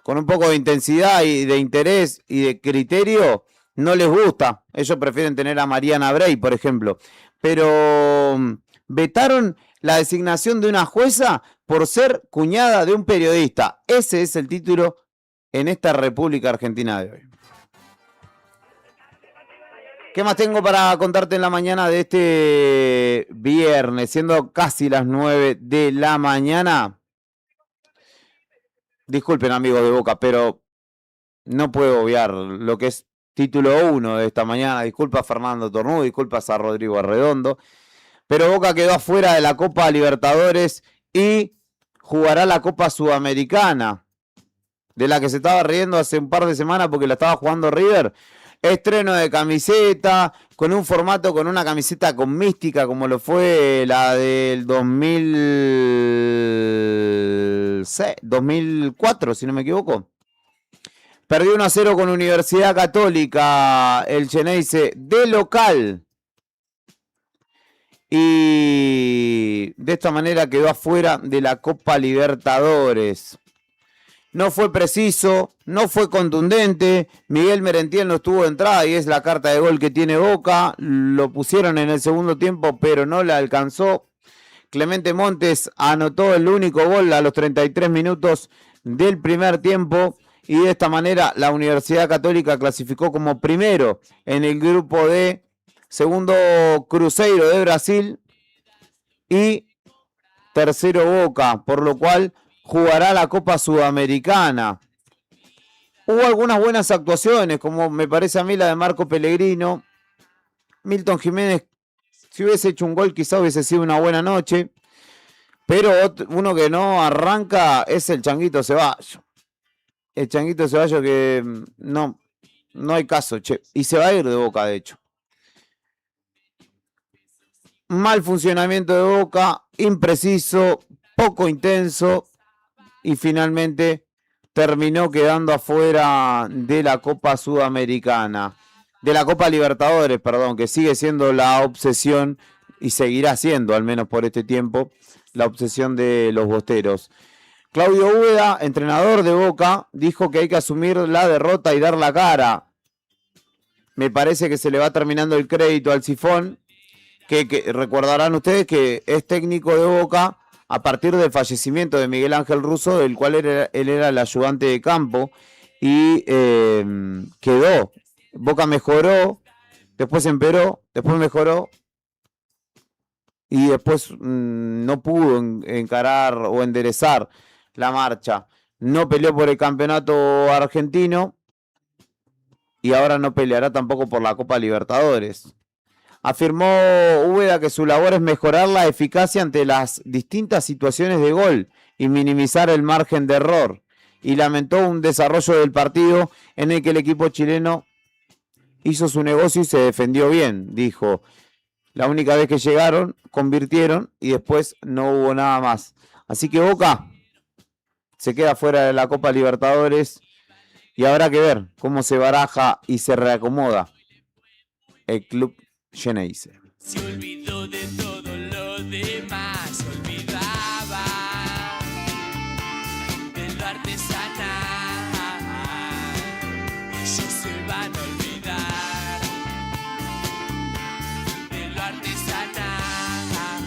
con un poco de intensidad y de interés y de criterio, no les gusta. Ellos prefieren tener a Mariana Brey, por ejemplo. Pero vetaron la designación de una jueza por ser cuñada de un periodista. Ese es el título en esta República Argentina de hoy. ¿Qué más tengo para contarte en la mañana de este viernes, siendo casi las 9 de la mañana? Disculpen, amigos de Boca, pero no puedo obviar lo que es título 1 de esta mañana. Disculpa a Fernando Tornú, disculpas a Rodrigo Arredondo, pero Boca quedó afuera de la Copa Libertadores y jugará la Copa Sudamericana, de la que se estaba riendo hace un par de semanas porque la estaba jugando River. Estreno de camiseta, con un formato, con una camiseta con mística, como lo fue la del 2004, si no me equivoco. Perdió 1-0 con Universidad Católica, el Xeneize de local. Y de esta manera quedó afuera de la Copa Libertadores. No fue preciso, no fue contundente. Miguel Merentiel no estuvo de entrada y es la carta de gol que tiene Boca. Lo pusieron en el segundo tiempo, pero no la alcanzó. Clemente Montes anotó el único gol a los 33 minutos del primer tiempo. Y de esta manera la Universidad Católica clasificó como primero en el grupo D. Segundo Cruzeiro de Brasil. Y tercero Boca, por lo cual jugará la Copa Sudamericana. Hubo algunas buenas actuaciones, como me parece a mí la de Marco Pellegrino. Milton Jiménez, si hubiese hecho un gol, quizá hubiese sido una buena noche. Pero uno que no arranca es el Changuito Ceballos. El Changuito Ceballos que no hay caso, che. Y se va a ir de Boca, de hecho. Mal funcionamiento de Boca, impreciso, poco intenso. Y finalmente terminó quedando afuera de la Copa Sudamericana. De la Copa Libertadores, perdón, que sigue siendo la obsesión y seguirá siendo, al menos por este tiempo, la obsesión de los bosteros. Claudio Úbeda, entrenador de Boca, dijo que hay que asumir la derrota y dar la cara. Me parece que se le va terminando el crédito al Sifón, que recordarán ustedes que es técnico de Boca a partir del fallecimiento de Miguel Ángel Russo, del cual él era el ayudante de campo, y quedó. Boca mejoró, después empeoró, después mejoró, y después no pudo encarar o enderezar la marcha. No peleó por el campeonato argentino, y ahora no peleará tampoco por la Copa Libertadores. Afirmó Úbeda que su labor es mejorar la eficacia ante las distintas situaciones de gol y minimizar el margen de error. Y lamentó un desarrollo del partido en el que el equipo chileno hizo su negocio y se defendió bien. Dijo, la única vez que llegaron, convirtieron y después no hubo nada más. Así que Boca se queda fuera de la Copa Libertadores y habrá que ver cómo se baraja y se reacomoda el club Xeneize. Se olvidó de todo lo demás, olvidaba de lo artesanal. Ellos se van a olvidar de lo artesanal.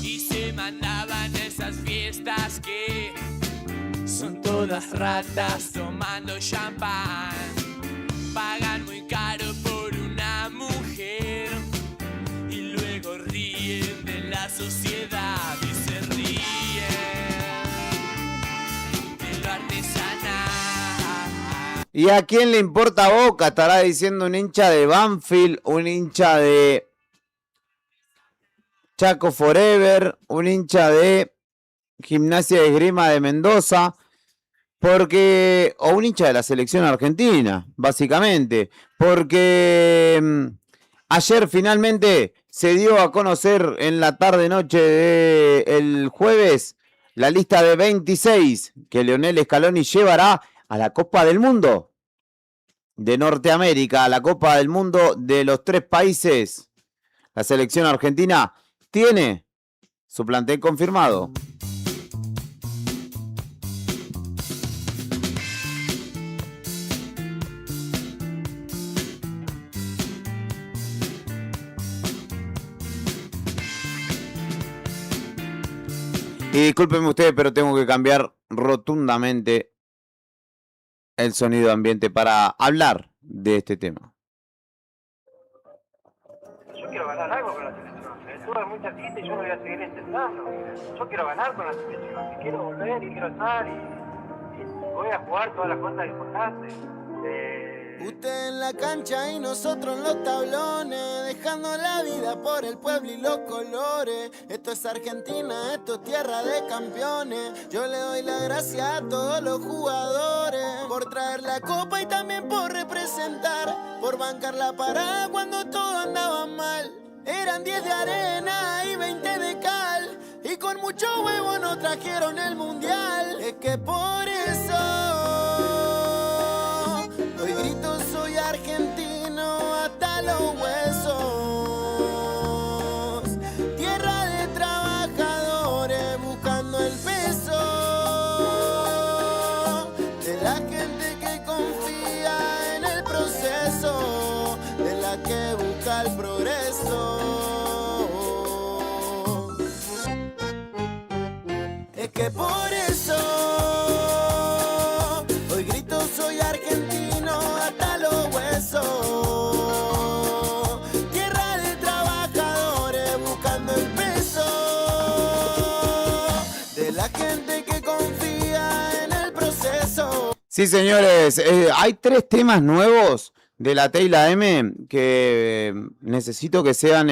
Y se mandaban esas fiestas que son todas ratas tomando champán. Pagan muy caro por una mujer y luego ríen de la sociedad y se ríen de lo artesanal. ¿Y a quién le importa Boca? Estará diciendo un hincha de Banfield, un hincha de Chaco Forever, un hincha de Gimnasia de Esgrima de Mendoza. Porque, o un hincha de la selección argentina, básicamente, porque ayer finalmente se dio a conocer en la tarde-noche del jueves la lista de 26 que Lionel Scaloni llevará a la Copa del Mundo de Norteamérica, a la Copa del Mundo de los 3 países, La selección argentina tiene su plantel confirmado. Y discúlpenme ustedes, pero tengo que cambiar rotundamente el sonido de ambiente para hablar de este tema. Yo quiero ganar algo con la selección. Tuve mucha cita y yo me voy a seguir intentando. Yo quiero ganar con la selección. Y quiero volver y quiero estar y voy a jugar todas las cosas importantes. Usted en la cancha y nosotros en los tablones, dejando la vida por el pueblo y los colores. Esto es Argentina, esto es tierra de campeones. Yo le doy la gracia a todos los jugadores por traer la copa y también por representar, por bancar la parada cuando todo andaba mal. Eran 10 de arena y 20 de cal, y con mucho huevo nos trajeron el mundial. Es que por eso hoy grito soy argentino hasta los huesos. Tierra de trabajadores buscando el peso, de la gente que confía en el proceso, de la que busca el progreso. Es que por eso hoy grito soy argentino hasta los huesos. Tierra de trabajadores buscando el peso, de la gente que confía en el proceso. Sí, señores, hay 3 temas nuevos de la T y la M que necesito que sean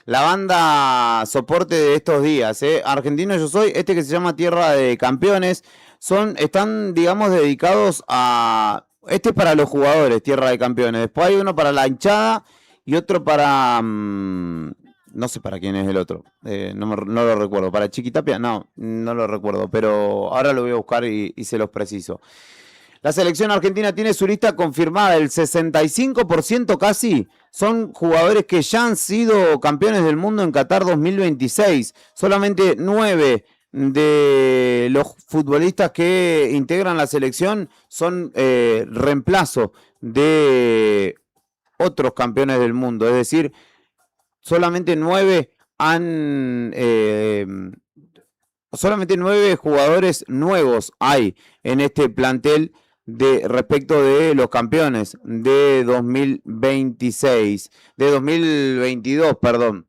la banda soporte de estos días. Argentino Yo Soy, este que se llama Tierra de Campeones, están, digamos, dedicados a... Este es para los jugadores, Tierra de Campeones. Después hay uno para la hinchada y otro para... no sé para quién es el otro. No lo recuerdo. ¿Para Chiquitapia? No lo recuerdo. Pero ahora lo voy a buscar y se los preciso. La selección argentina tiene su lista confirmada. El 65% casi son jugadores que ya han sido campeones del mundo en Qatar 2026. Solamente 9 de los futbolistas que integran la selección son reemplazo de otros campeones del mundo. Es decir, solamente 9 solamente 9 jugadores nuevos hay en este plantel respecto de los campeones de 2022, perdón.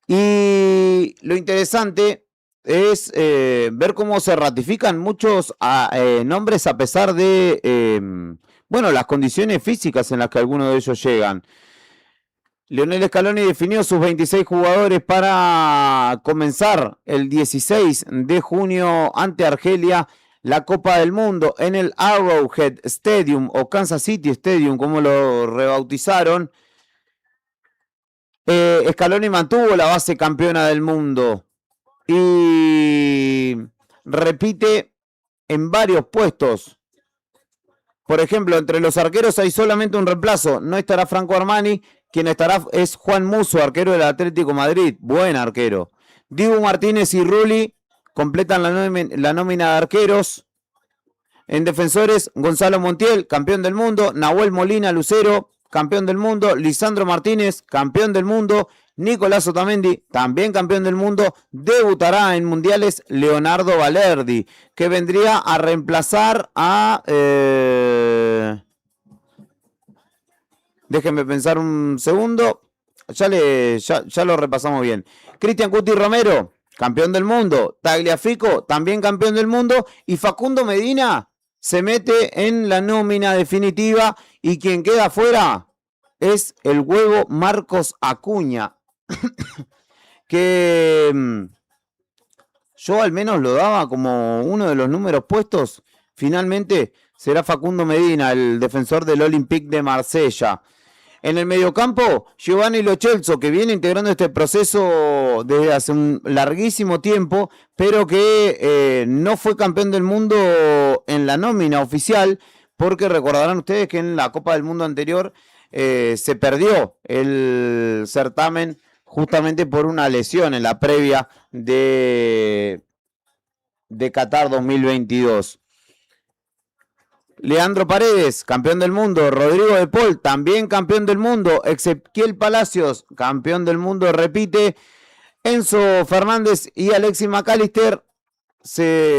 Y lo interesante es ver cómo se ratifican muchos nombres a pesar de las condiciones físicas en las que algunos de ellos llegan. Lionel Scaloni definió sus 26 jugadores para comenzar el 16 de junio ante Argelia la Copa del Mundo en el Arrowhead Stadium o Kansas City Stadium, como lo rebautizaron. Scaloni mantuvo la base campeona del mundo y repite en varios puestos. Por ejemplo, entre los arqueros hay solamente un reemplazo. No estará Franco Armani, quien estará es Juan Musso, arquero del Atlético Madrid. Buen arquero. Dibu Martínez y Rulli completan la nómina de arqueros. En defensores, Gonzalo Montiel, campeón del mundo. Nahuel Molina Lucero, campeón del mundo. Lisandro Martínez, campeón del mundo. Nicolás Otamendi, también campeón del mundo. Debutará en mundiales Leonardo Valerdi, que vendría a reemplazar a... Déjenme pensar un segundo. Ya lo repasamos bien. Cristian Cuti Romero, campeón del mundo. Tagliafico, también campeón del mundo. Y Facundo Medina se mete en la nómina definitiva. Y quien queda fuera es el huevo Marcos Acuña. Que yo al menos lo daba como uno de los números puestos. Finalmente será Facundo Medina, el defensor del Olympique de Marsella. En el mediocampo, Giovanni Lo Celso, que viene integrando este proceso desde hace un larguísimo tiempo, pero que no fue campeón del mundo en la nómina oficial, porque recordarán ustedes que en la Copa del Mundo anterior se perdió el certamen justamente por una lesión en la previa de Qatar 2022. Leandro Paredes, campeón del mundo. Rodrigo de Paul, también campeón del mundo. Ezequiel Palacios, campeón del mundo, repite. Enzo Fernández y Alexis McAllister,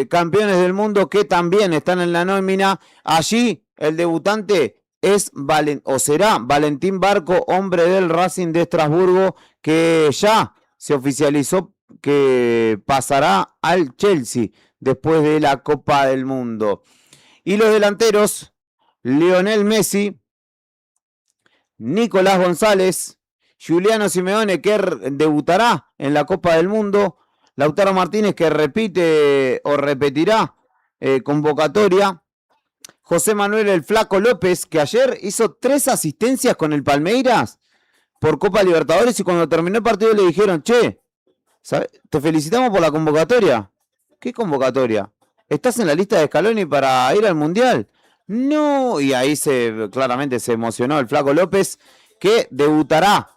campeones del mundo que también están en la nómina. Allí el debutante será Valentín Barco, hombre del Racing de Estrasburgo, que ya se oficializó que pasará al Chelsea después de la Copa del Mundo. Y los delanteros, Lionel Messi, Nicolás González, Giuliano Simeone, que debutará en la Copa del Mundo, Lautaro Martínez, que repite o repetirá convocatoria, José Manuel el Flaco López, que ayer hizo 3 asistencias con el Palmeiras por Copa Libertadores, y cuando terminó el partido le dijeron: che, te felicitamos por la convocatoria. ¿Qué convocatoria? ¿Estás en la lista de Scaloni para ir al Mundial? No, y ahí claramente se emocionó el Flaco López, que debutará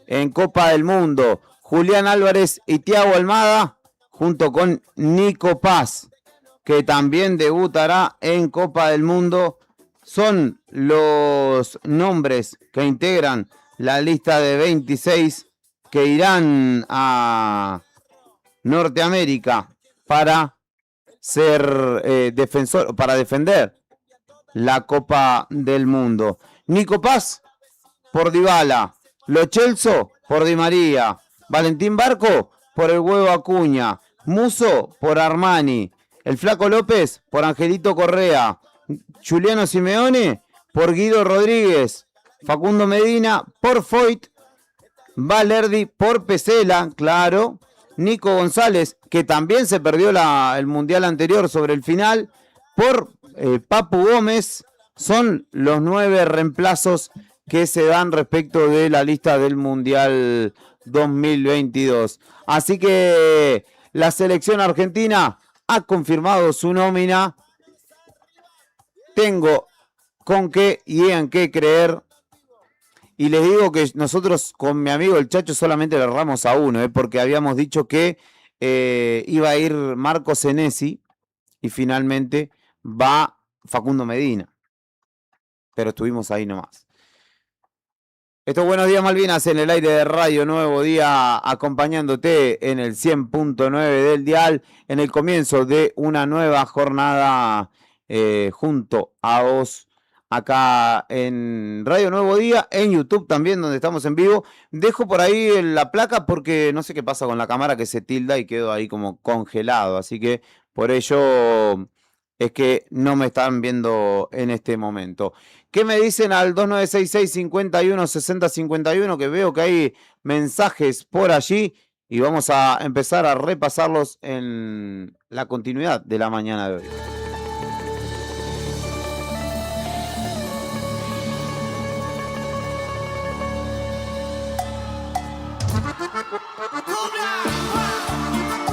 en Copa del Mundo. Julián Álvarez y Thiago Almada, junto con Nico Paz, que también debutará en Copa del Mundo, son los nombres que integran la lista de 26 que irán a Norteamérica para ser para defender la Copa del Mundo. Nico Paz por Dybala, Lo Celso por Di María, Valentín Barco por el Huevo Acuña, Musso por Armani, el Flaco López por Angelito Correa, Giuliano Simeone por Guido Rodríguez, Facundo Medina por Foyt, Valerdi por Pesela, claro, Nico González, que también se perdió el Mundial anterior sobre el final, por Papu Gómez. Son los 9 reemplazos que se dan respecto de la lista del Mundial 2022. Así que la selección argentina ha confirmado su nómina. Tengo con qué y en qué creer. Y les digo que nosotros con mi amigo el Chacho solamente le erramos a uno, porque habíamos dicho que iba a ir Marco Senesi y finalmente va Facundo Medina. Pero estuvimos ahí nomás. Estos Buenos Días Malvinas en el aire de Radio Nuevo Día, acompañándote en el 100.9 del dial, en el comienzo de una nueva jornada junto a vos, acá en Radio Nuevo Día, en YouTube también, donde estamos en vivo. Dejo por ahí la placa porque no sé qué pasa con la cámara, que se tilda y quedo ahí como congelado. Así que por ello es que no me están viendo en este momento. ¿Qué me dicen al 2966-516051? Que veo que hay mensajes por allí y vamos a empezar a repasarlos en la continuidad de la mañana de hoy.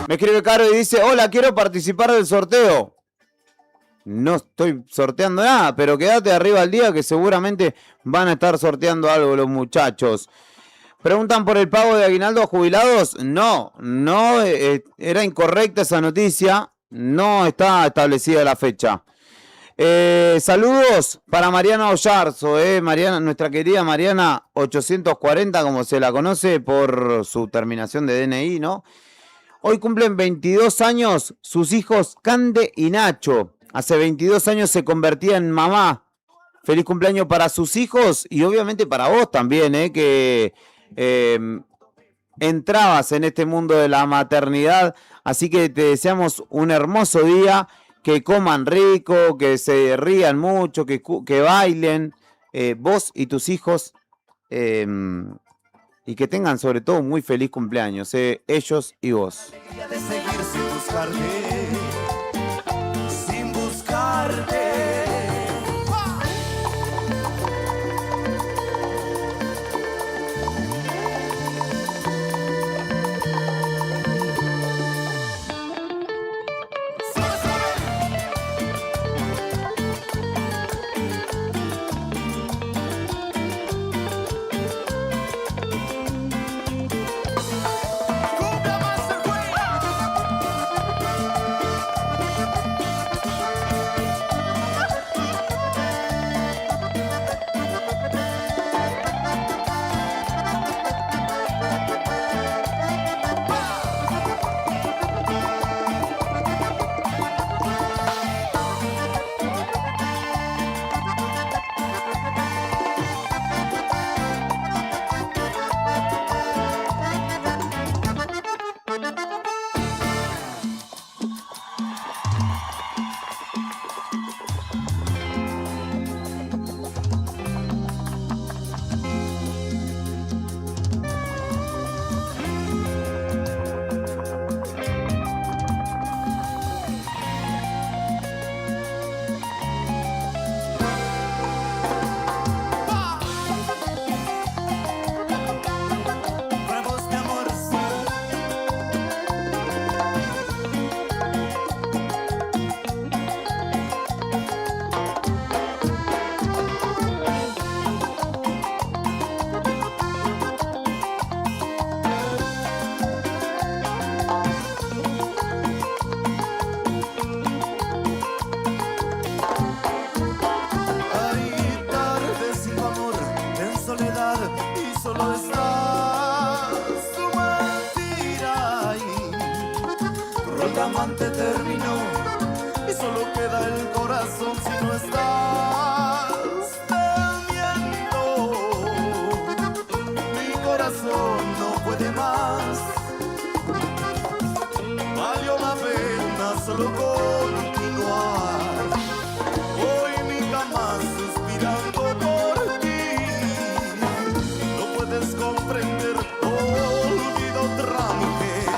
Me escribe Caro y dice: hola, quiero participar del sorteo. No estoy sorteando nada, pero quédate arriba al día que seguramente van a estar sorteando algo los muchachos. ¿Preguntan por el pago de aguinaldo a jubilados? No, era incorrecta esa noticia. No está establecida la fecha. Saludos para Mariana Ollarzo, Mariana, nuestra querida Mariana 840, como se la conoce por su terminación de DNI, ¿no? Hoy cumplen 22 años sus hijos Cande y Nacho. Hace 22 años se convertía en mamá. Feliz cumpleaños para sus hijos y obviamente para vos también, que entrabas en este mundo de la maternidad. Así que te deseamos un hermoso día, que coman rico, que se rían mucho, que bailen, vos y tus hijos, y que tengan sobre todo un muy feliz cumpleaños, ellos y vos. De seguir sin buscarte. amante terminó y solo queda el corazón si no estás. Te miento, mi corazón no puede más. Valió la pena solo continuar. Hoy mi cama suspirando por ti. No puedes comprender, olvido otra mujer.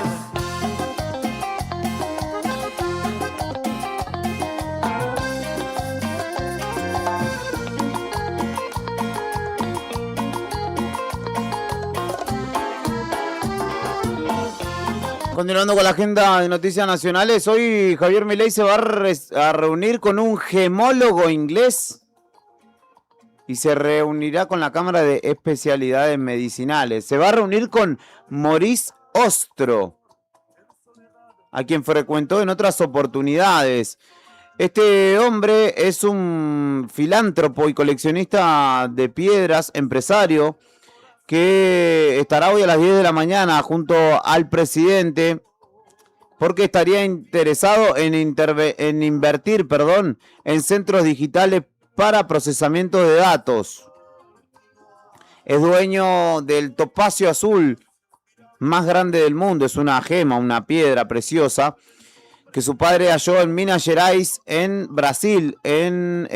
Continuando con la agenda de noticias nacionales, hoy Javier Milei se va a reunir con un gemólogo inglés y se reunirá con la Cámara de Especialidades Medicinales. Se va a reunir con Maurice Ostro, a quien frecuentó en otras oportunidades. Este hombre es un filántropo y coleccionista de piedras, empresario, que estará hoy a las 10 de la mañana junto al presidente porque estaría interesado en invertir en centros digitales para procesamiento de datos. Es dueño del topacio azul más grande del mundo. Es una gema, una piedra preciosa que su padre halló en Minas Gerais, en Brasil, en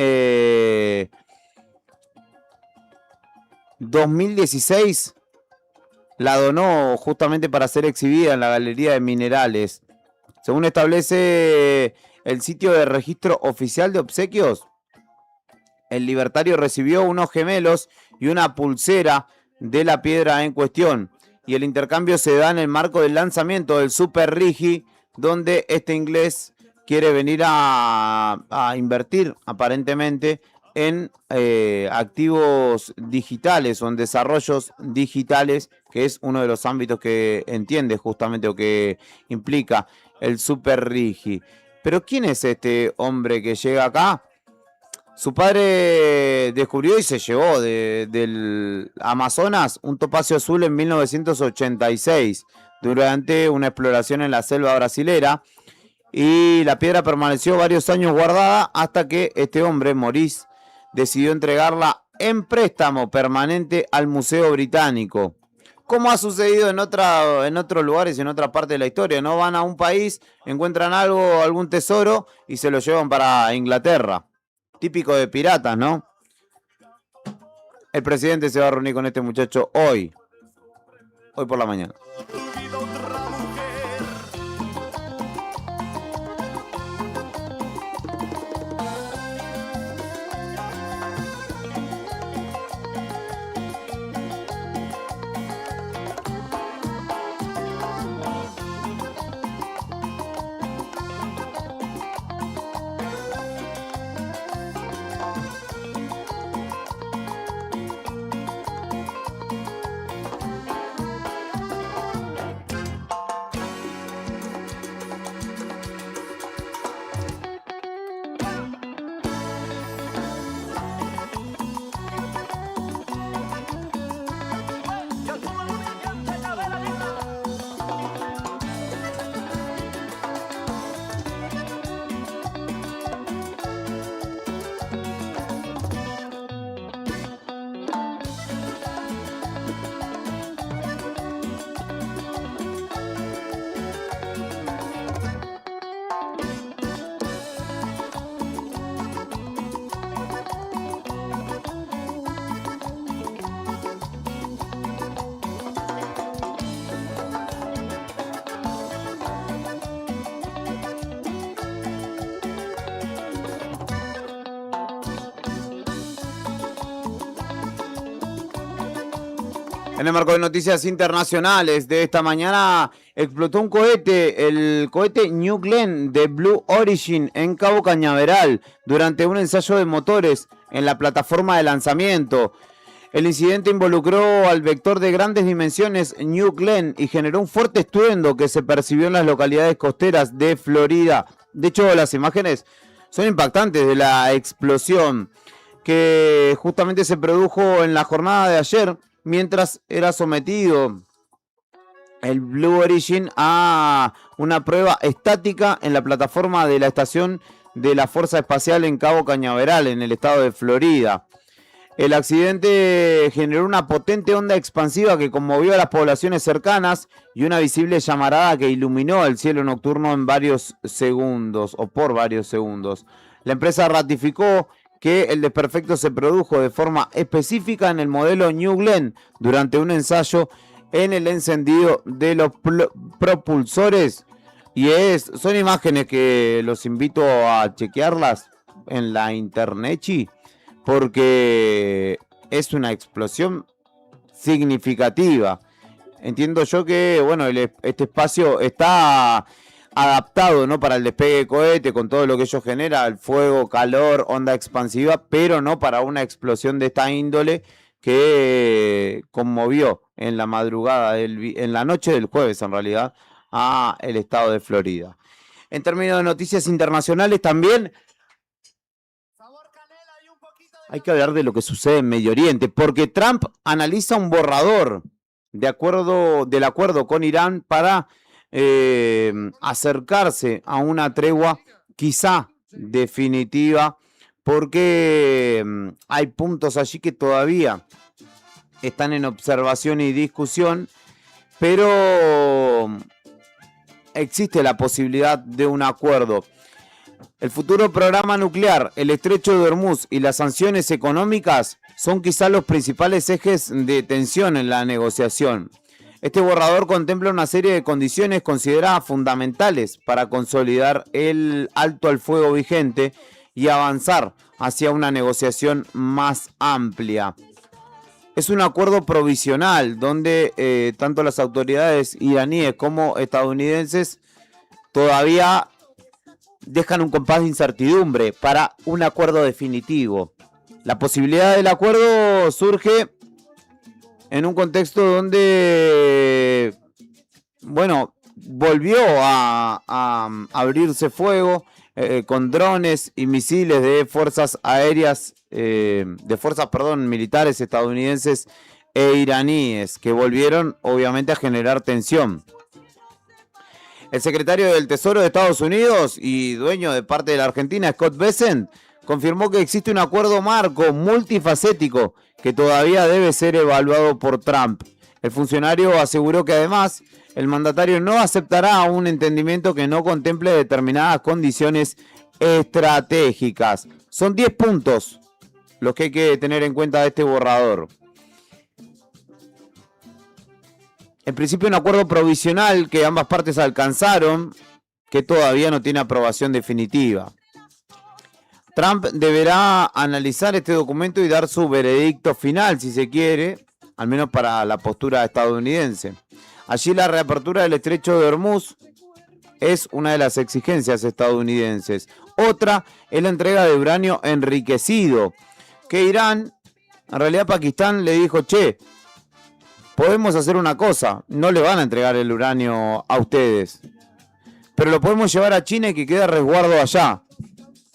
2016. La donó justamente para ser exhibida en la Galería de Minerales. Según establece el sitio de registro oficial de obsequios, el libertario recibió unos gemelos y una pulsera de la piedra en cuestión. Y el intercambio se da en el marco del lanzamiento del Super Rigi, donde este inglés quiere venir a invertir aparentemente en activos digitales o en desarrollos digitales, que es uno de los ámbitos que entiende justamente o que implica el Super Rigi. Pero ¿quién es este hombre que llega acá? Su padre descubrió y se llevó del Amazonas un topacio azul en 1986 durante una exploración en la selva brasilera, y la piedra permaneció varios años guardada hasta que este hombre, Maurice, decidió entregarla en préstamo permanente al Museo Británico. Como ha sucedido en otros lugares y en otra parte de la historia, ¿no? Van a un país, encuentran algo, algún tesoro y se lo llevan para Inglaterra. Típico de piratas, ¿no? El presidente se va a reunir con este muchacho hoy por la mañana. En el marco de noticias internacionales de esta mañana, explotó un cohete, el cohete New Glenn de Blue Origin en Cabo Cañaveral, durante un ensayo de motores en la plataforma de lanzamiento. El incidente involucró al vector de grandes dimensiones New Glenn y generó un fuerte estruendo que se percibió en las localidades costeras de Florida. De hecho, las imágenes son impactantes de la explosión que justamente se produjo en la jornada de ayer, mientras era sometido el Blue Origin a una prueba estática en la plataforma de la estación de la Fuerza Espacial en Cabo Cañaveral, en el estado de Florida. El accidente generó una potente onda expansiva que conmovió a las poblaciones cercanas y una visible llamarada que iluminó el cielo nocturno en varios segundos, o por varios segundos. La empresa ratificó que el desperfecto se produjo de forma específica en el modelo New Glenn durante un ensayo en el encendido de los propulsores. Y son imágenes que los invito a chequearlas en la internet, porque es una explosión significativa. Entiendo yo que, bueno, este espacio está adaptado, ¿no?, para el despegue de cohete, con todo lo que ello genera, el fuego, calor, onda expansiva, pero no para una explosión de esta índole que conmovió en la madrugada, en la noche del jueves, en realidad, a el estado de Florida. En términos de noticias internacionales también hay que hablar de lo que sucede en Medio Oriente, porque Trump analiza un borrador del acuerdo con Irán para acercarse a una tregua quizá definitiva, porque hay puntos allí que todavía están en observación y discusión, pero existe la posibilidad de un acuerdo. El futuro programa nuclear, el estrecho de Hormuz y las sanciones económicas son quizá los principales ejes de tensión en la negociación. Este borrador contempla una serie de condiciones consideradas fundamentales para consolidar el alto al fuego vigente y avanzar hacia una negociación más amplia. Es un acuerdo provisional donde tanto las autoridades iraníes como estadounidenses todavía dejan un compás de incertidumbre para un acuerdo definitivo. La posibilidad del acuerdo surge en un contexto donde, bueno, volvió a abrirse fuego con drones y misiles de fuerzas aéreas, militares estadounidenses e iraníes, que volvieron obviamente a generar tensión. El secretario del Tesoro de Estados Unidos y dueño de parte de la Argentina, Scott Bessent, confirmó que existe un acuerdo marco multifacético que todavía debe ser evaluado por Trump. El funcionario aseguró que además el mandatario no aceptará un entendimiento que no contemple determinadas condiciones estratégicas. Son 10 puntos los que hay que tener en cuenta de este borrador. En principio, un acuerdo provisional que ambas partes alcanzaron, que todavía no tiene aprobación definitiva. Trump deberá analizar este documento y dar su veredicto final, si se quiere, al menos para la postura estadounidense. Allí la reapertura del estrecho de Hormuz es una de las exigencias estadounidenses. Otra es la entrega de uranio enriquecido, que Irán, en realidad Pakistán, le dijo, podemos hacer una cosa, no le van a entregar el uranio a ustedes, pero lo podemos llevar a China y que quede a resguardo allá.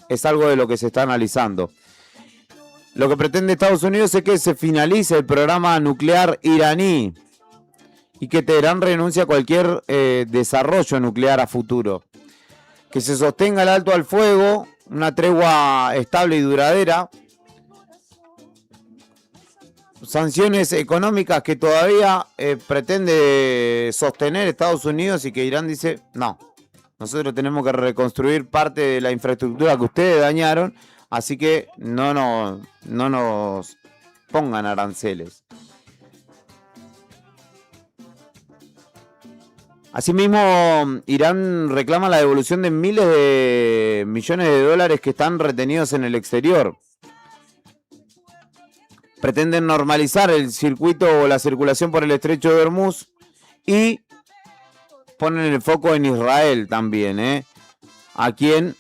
Es algo de lo que se está analizando. Lo que pretende Estados Unidos es que se finalice el programa nuclear iraní y que Teherán renuncie a cualquier desarrollo nuclear a futuro. Que se sostenga el alto al fuego, una tregua estable y duradera. Sanciones económicas que todavía pretende sostener Estados Unidos y que Irán dice, no, nosotros tenemos que reconstruir parte de la infraestructura que ustedes dañaron, así que no nos pongan aranceles. Asimismo, Irán reclama la devolución de miles de millones de dólares que están retenidos en el exterior. Pretenden normalizar el circuito o la circulación por el estrecho de Hormuz y ponen el foco en Israel también, a quien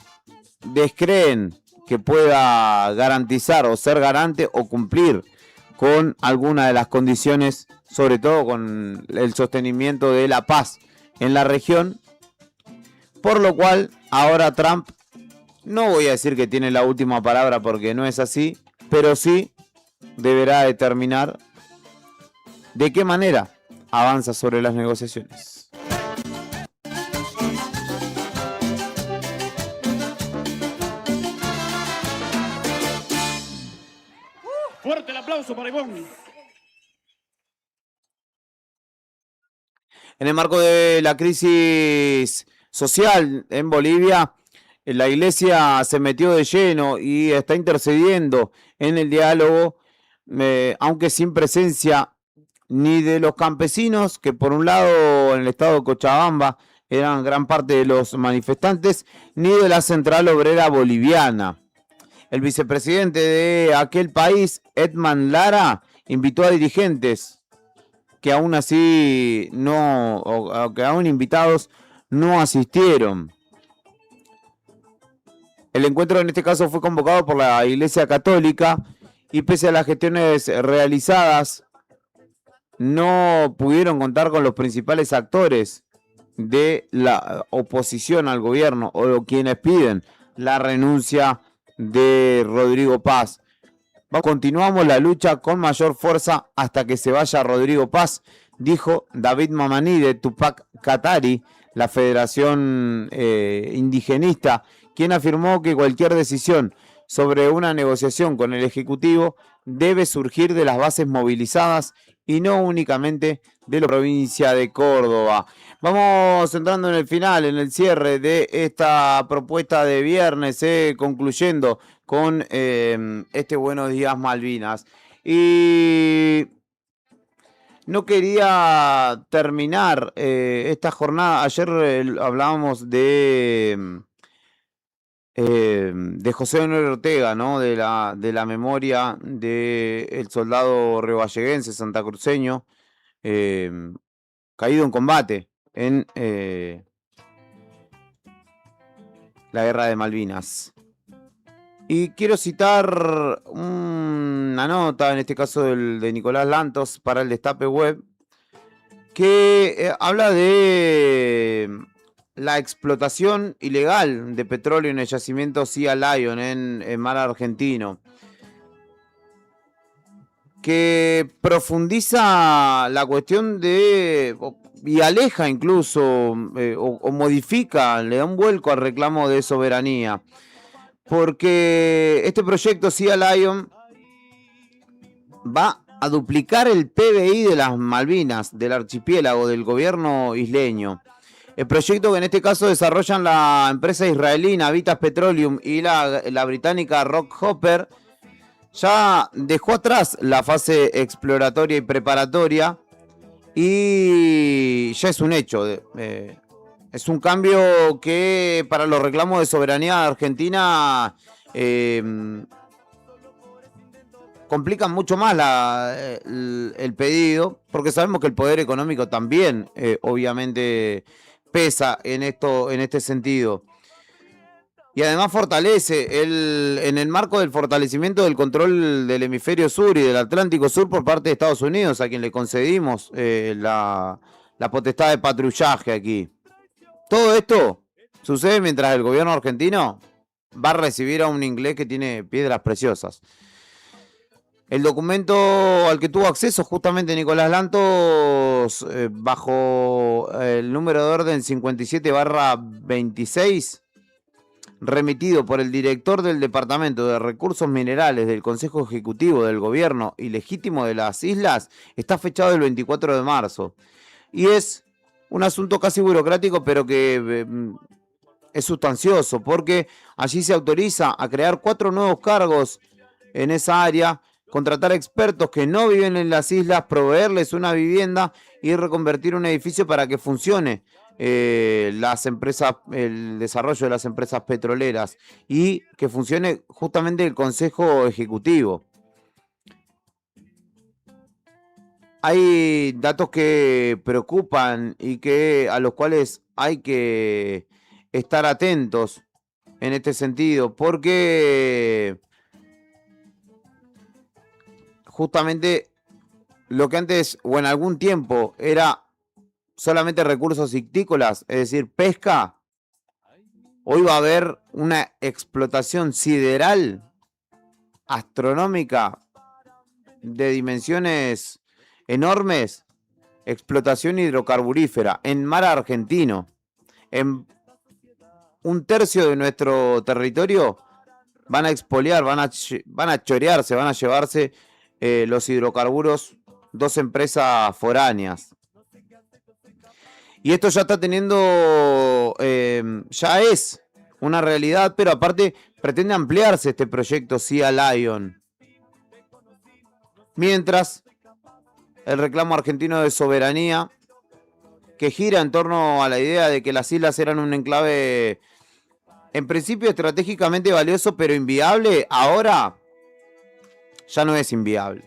descreen que pueda garantizar o ser garante o cumplir con alguna de las condiciones, sobre todo con el sostenimiento de la paz en la región, por lo cual ahora Trump, no voy a decir que tiene la última palabra porque no es así, pero sí deberá determinar de qué manera avanza sobre las negociaciones. Fuerte el aplauso para Ivonne. En el marco de la crisis social en Bolivia, la Iglesia se metió de lleno y está intercediendo en el diálogo, aunque sin presencia ni de los campesinos, que por un lado en el estado de Cochabamba eran gran parte de los manifestantes, ni de la Central Obrera Boliviana. El vicepresidente de aquel país, Edman Lara, invitó a dirigentes que aún así o que aún invitados no asistieron. El encuentro en este caso fue convocado por la Iglesia Católica y pese a las gestiones realizadas, no pudieron contar con los principales actores de la oposición al gobierno o quienes piden la renuncia de Rodrigo Paz. Continuamos la lucha con mayor fuerza hasta que se vaya Rodrigo Paz, dijo David Mamani de Tupac Katari, la Federación Indigenista, quien afirmó que cualquier decisión sobre una negociación con el Ejecutivo debe surgir de las bases movilizadas y no únicamente de la provincia de Córdoba. Vamos entrando en el final, en el cierre de esta propuesta de viernes, concluyendo con este Buenos Días Malvinas. Y no quería terminar esta jornada. Ayer hablábamos de José Manuel Ortega, ¿no? De la memoria del soldado revalleguense santacruceño caído en combate en la Guerra de Malvinas. Y quiero citar una nota, en este caso de Nicolás Lantos, para el Destape Web, que habla de la explotación ilegal de petróleo en el yacimiento Sea Lion en mar argentino, que profundiza la cuestión y aleja incluso o modifica, le da un vuelco al reclamo de soberanía, porque este proyecto Sea Lion va a duplicar el PBI de las Malvinas, del archipiélago, del gobierno isleño. El proyecto, que en este caso desarrollan la empresa israelí Navitas Petroleum y la británica Rockhopper, ya dejó atrás la fase exploratoria y preparatoria y ya es un hecho. Es un cambio que para los reclamos de soberanía argentina complican mucho más el pedido, porque sabemos que el poder económico también obviamente pesa en este sentido. Y además fortalece en el marco del fortalecimiento del control del hemisferio sur y del Atlántico Sur por parte de Estados Unidos, a quien le concedimos la potestad de patrullaje aquí. Todo esto sucede mientras el gobierno argentino va a recibir a un inglés que tiene piedras preciosas. El documento al que tuvo acceso justamente Nicolás Lantos, bajo el número de orden 57/26, remitido por el director del Departamento de Recursos Minerales del Consejo Ejecutivo del Gobierno Ilegítimo de las Islas, está fechado el 24 de marzo. Y es un asunto casi burocrático, pero que es sustancioso, porque allí se autoriza a crear 4 nuevos cargos en esa área, contratar expertos que no viven en las islas, proveerles una vivienda y reconvertir un edificio para que funcione las empresas, el desarrollo de las empresas petroleras y que funcione justamente el Consejo Ejecutivo. Hay datos que preocupan y a los cuales hay que estar atentos en este sentido, porque justamente lo que antes o en algún tiempo era solamente recursos ictícolas, es decir, pesca, hoy va a haber una explotación sideral astronómica de dimensiones enormes explotación hidrocarburífera en mar argentino. En un tercio de nuestro territorio van a expoliar, van a chorearse, van a llevarse los hidrocarburos 2 empresas foráneas. Y esto ya está teniendo, ya es una realidad, pero aparte pretende ampliarse este proyecto Sea Lion. Mientras, el reclamo argentino de soberanía, que gira en torno a la idea de que las islas eran un enclave, en principio estratégicamente valioso, pero inviable, ahora ya no es inviable.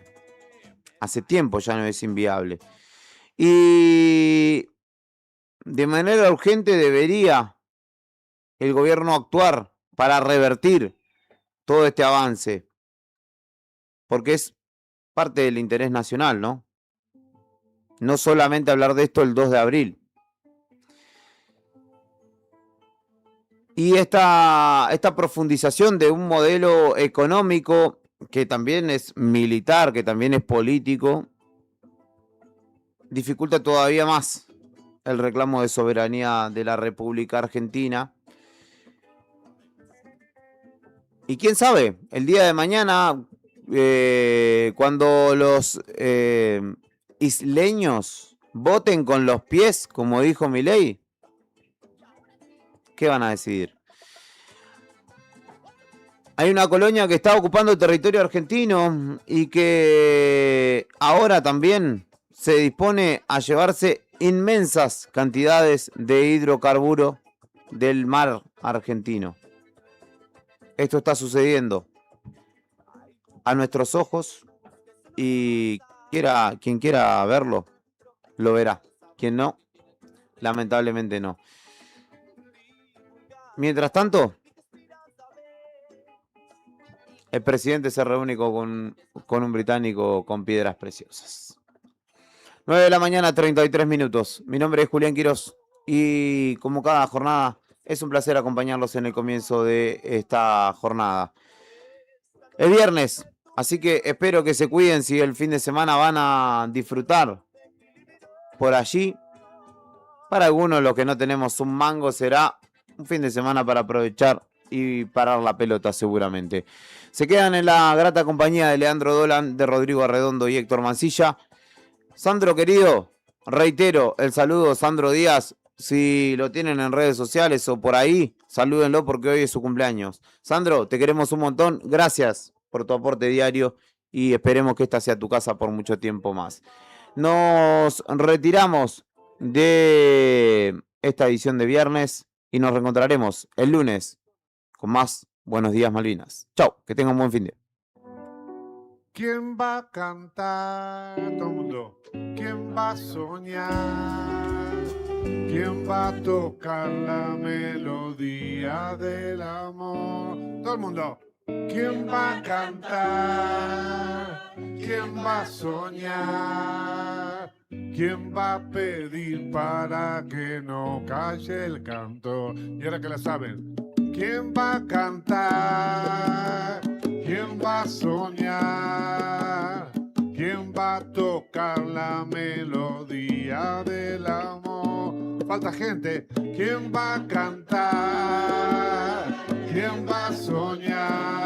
Hace tiempo ya no es inviable. Y de manera urgente debería el gobierno actuar para revertir todo este avance, porque es parte del interés nacional, ¿no? No solamente hablar de esto el 2 de abril. Y esta profundización de un modelo económico que también es militar, que también es político, dificulta todavía más el reclamo de soberanía de la República Argentina. Y quién sabe, el día de mañana, cuando los isleños voten con los pies, como dijo Milei, ¿qué van a decidir? Hay una colonia que está ocupando el territorio argentino y que ahora también se dispone a llevarse inmensas cantidades de hidrocarburo del mar argentino. Esto está sucediendo a nuestros ojos y quien quiera verlo, lo verá. Quien no, lamentablemente no. Mientras tanto, el presidente se reúne con un británico con piedras preciosas. 9 de la mañana, 33 minutos. Mi nombre es Julián Quirós y como cada jornada es un placer acompañarlos en el comienzo de esta jornada. Es viernes, así que espero que se cuiden si el fin de semana van a disfrutar por allí. Para algunos, los que no tenemos un mango, será un fin de semana para aprovechar y parar la pelota seguramente. Se quedan en la grata compañía de Leandro Dolan, de Rodrigo Arredondo y Héctor Mancilla. Sandro querido, reitero el saludo, Sandro Díaz. Si lo tienen en redes sociales o por ahí, salúdenlo porque hoy es su cumpleaños. Sandro, te queremos un montón. Gracias por tu aporte diario y esperemos que esta sea tu casa por mucho tiempo más. Nos retiramos de esta edición de viernes y nos reencontraremos el lunes con más Buenos Días Malvinas. Chau, que tengan un buen fin de. ¿Quién va a cantar? Todo el mundo. ¿Quién va a soñar? ¿Quién va a tocar la melodía del amor? Todo el mundo. ¿Quién va a cantar? ¿Quién va a soñar? ¿Quién va a pedir para que no calle el canto? Y ahora que la saben. ¿Quién va a cantar? ¿Quién va a soñar? ¿Quién va a tocar la melodía del amor? Falta gente. ¿Quién va a cantar? ¿Quién va a soñar?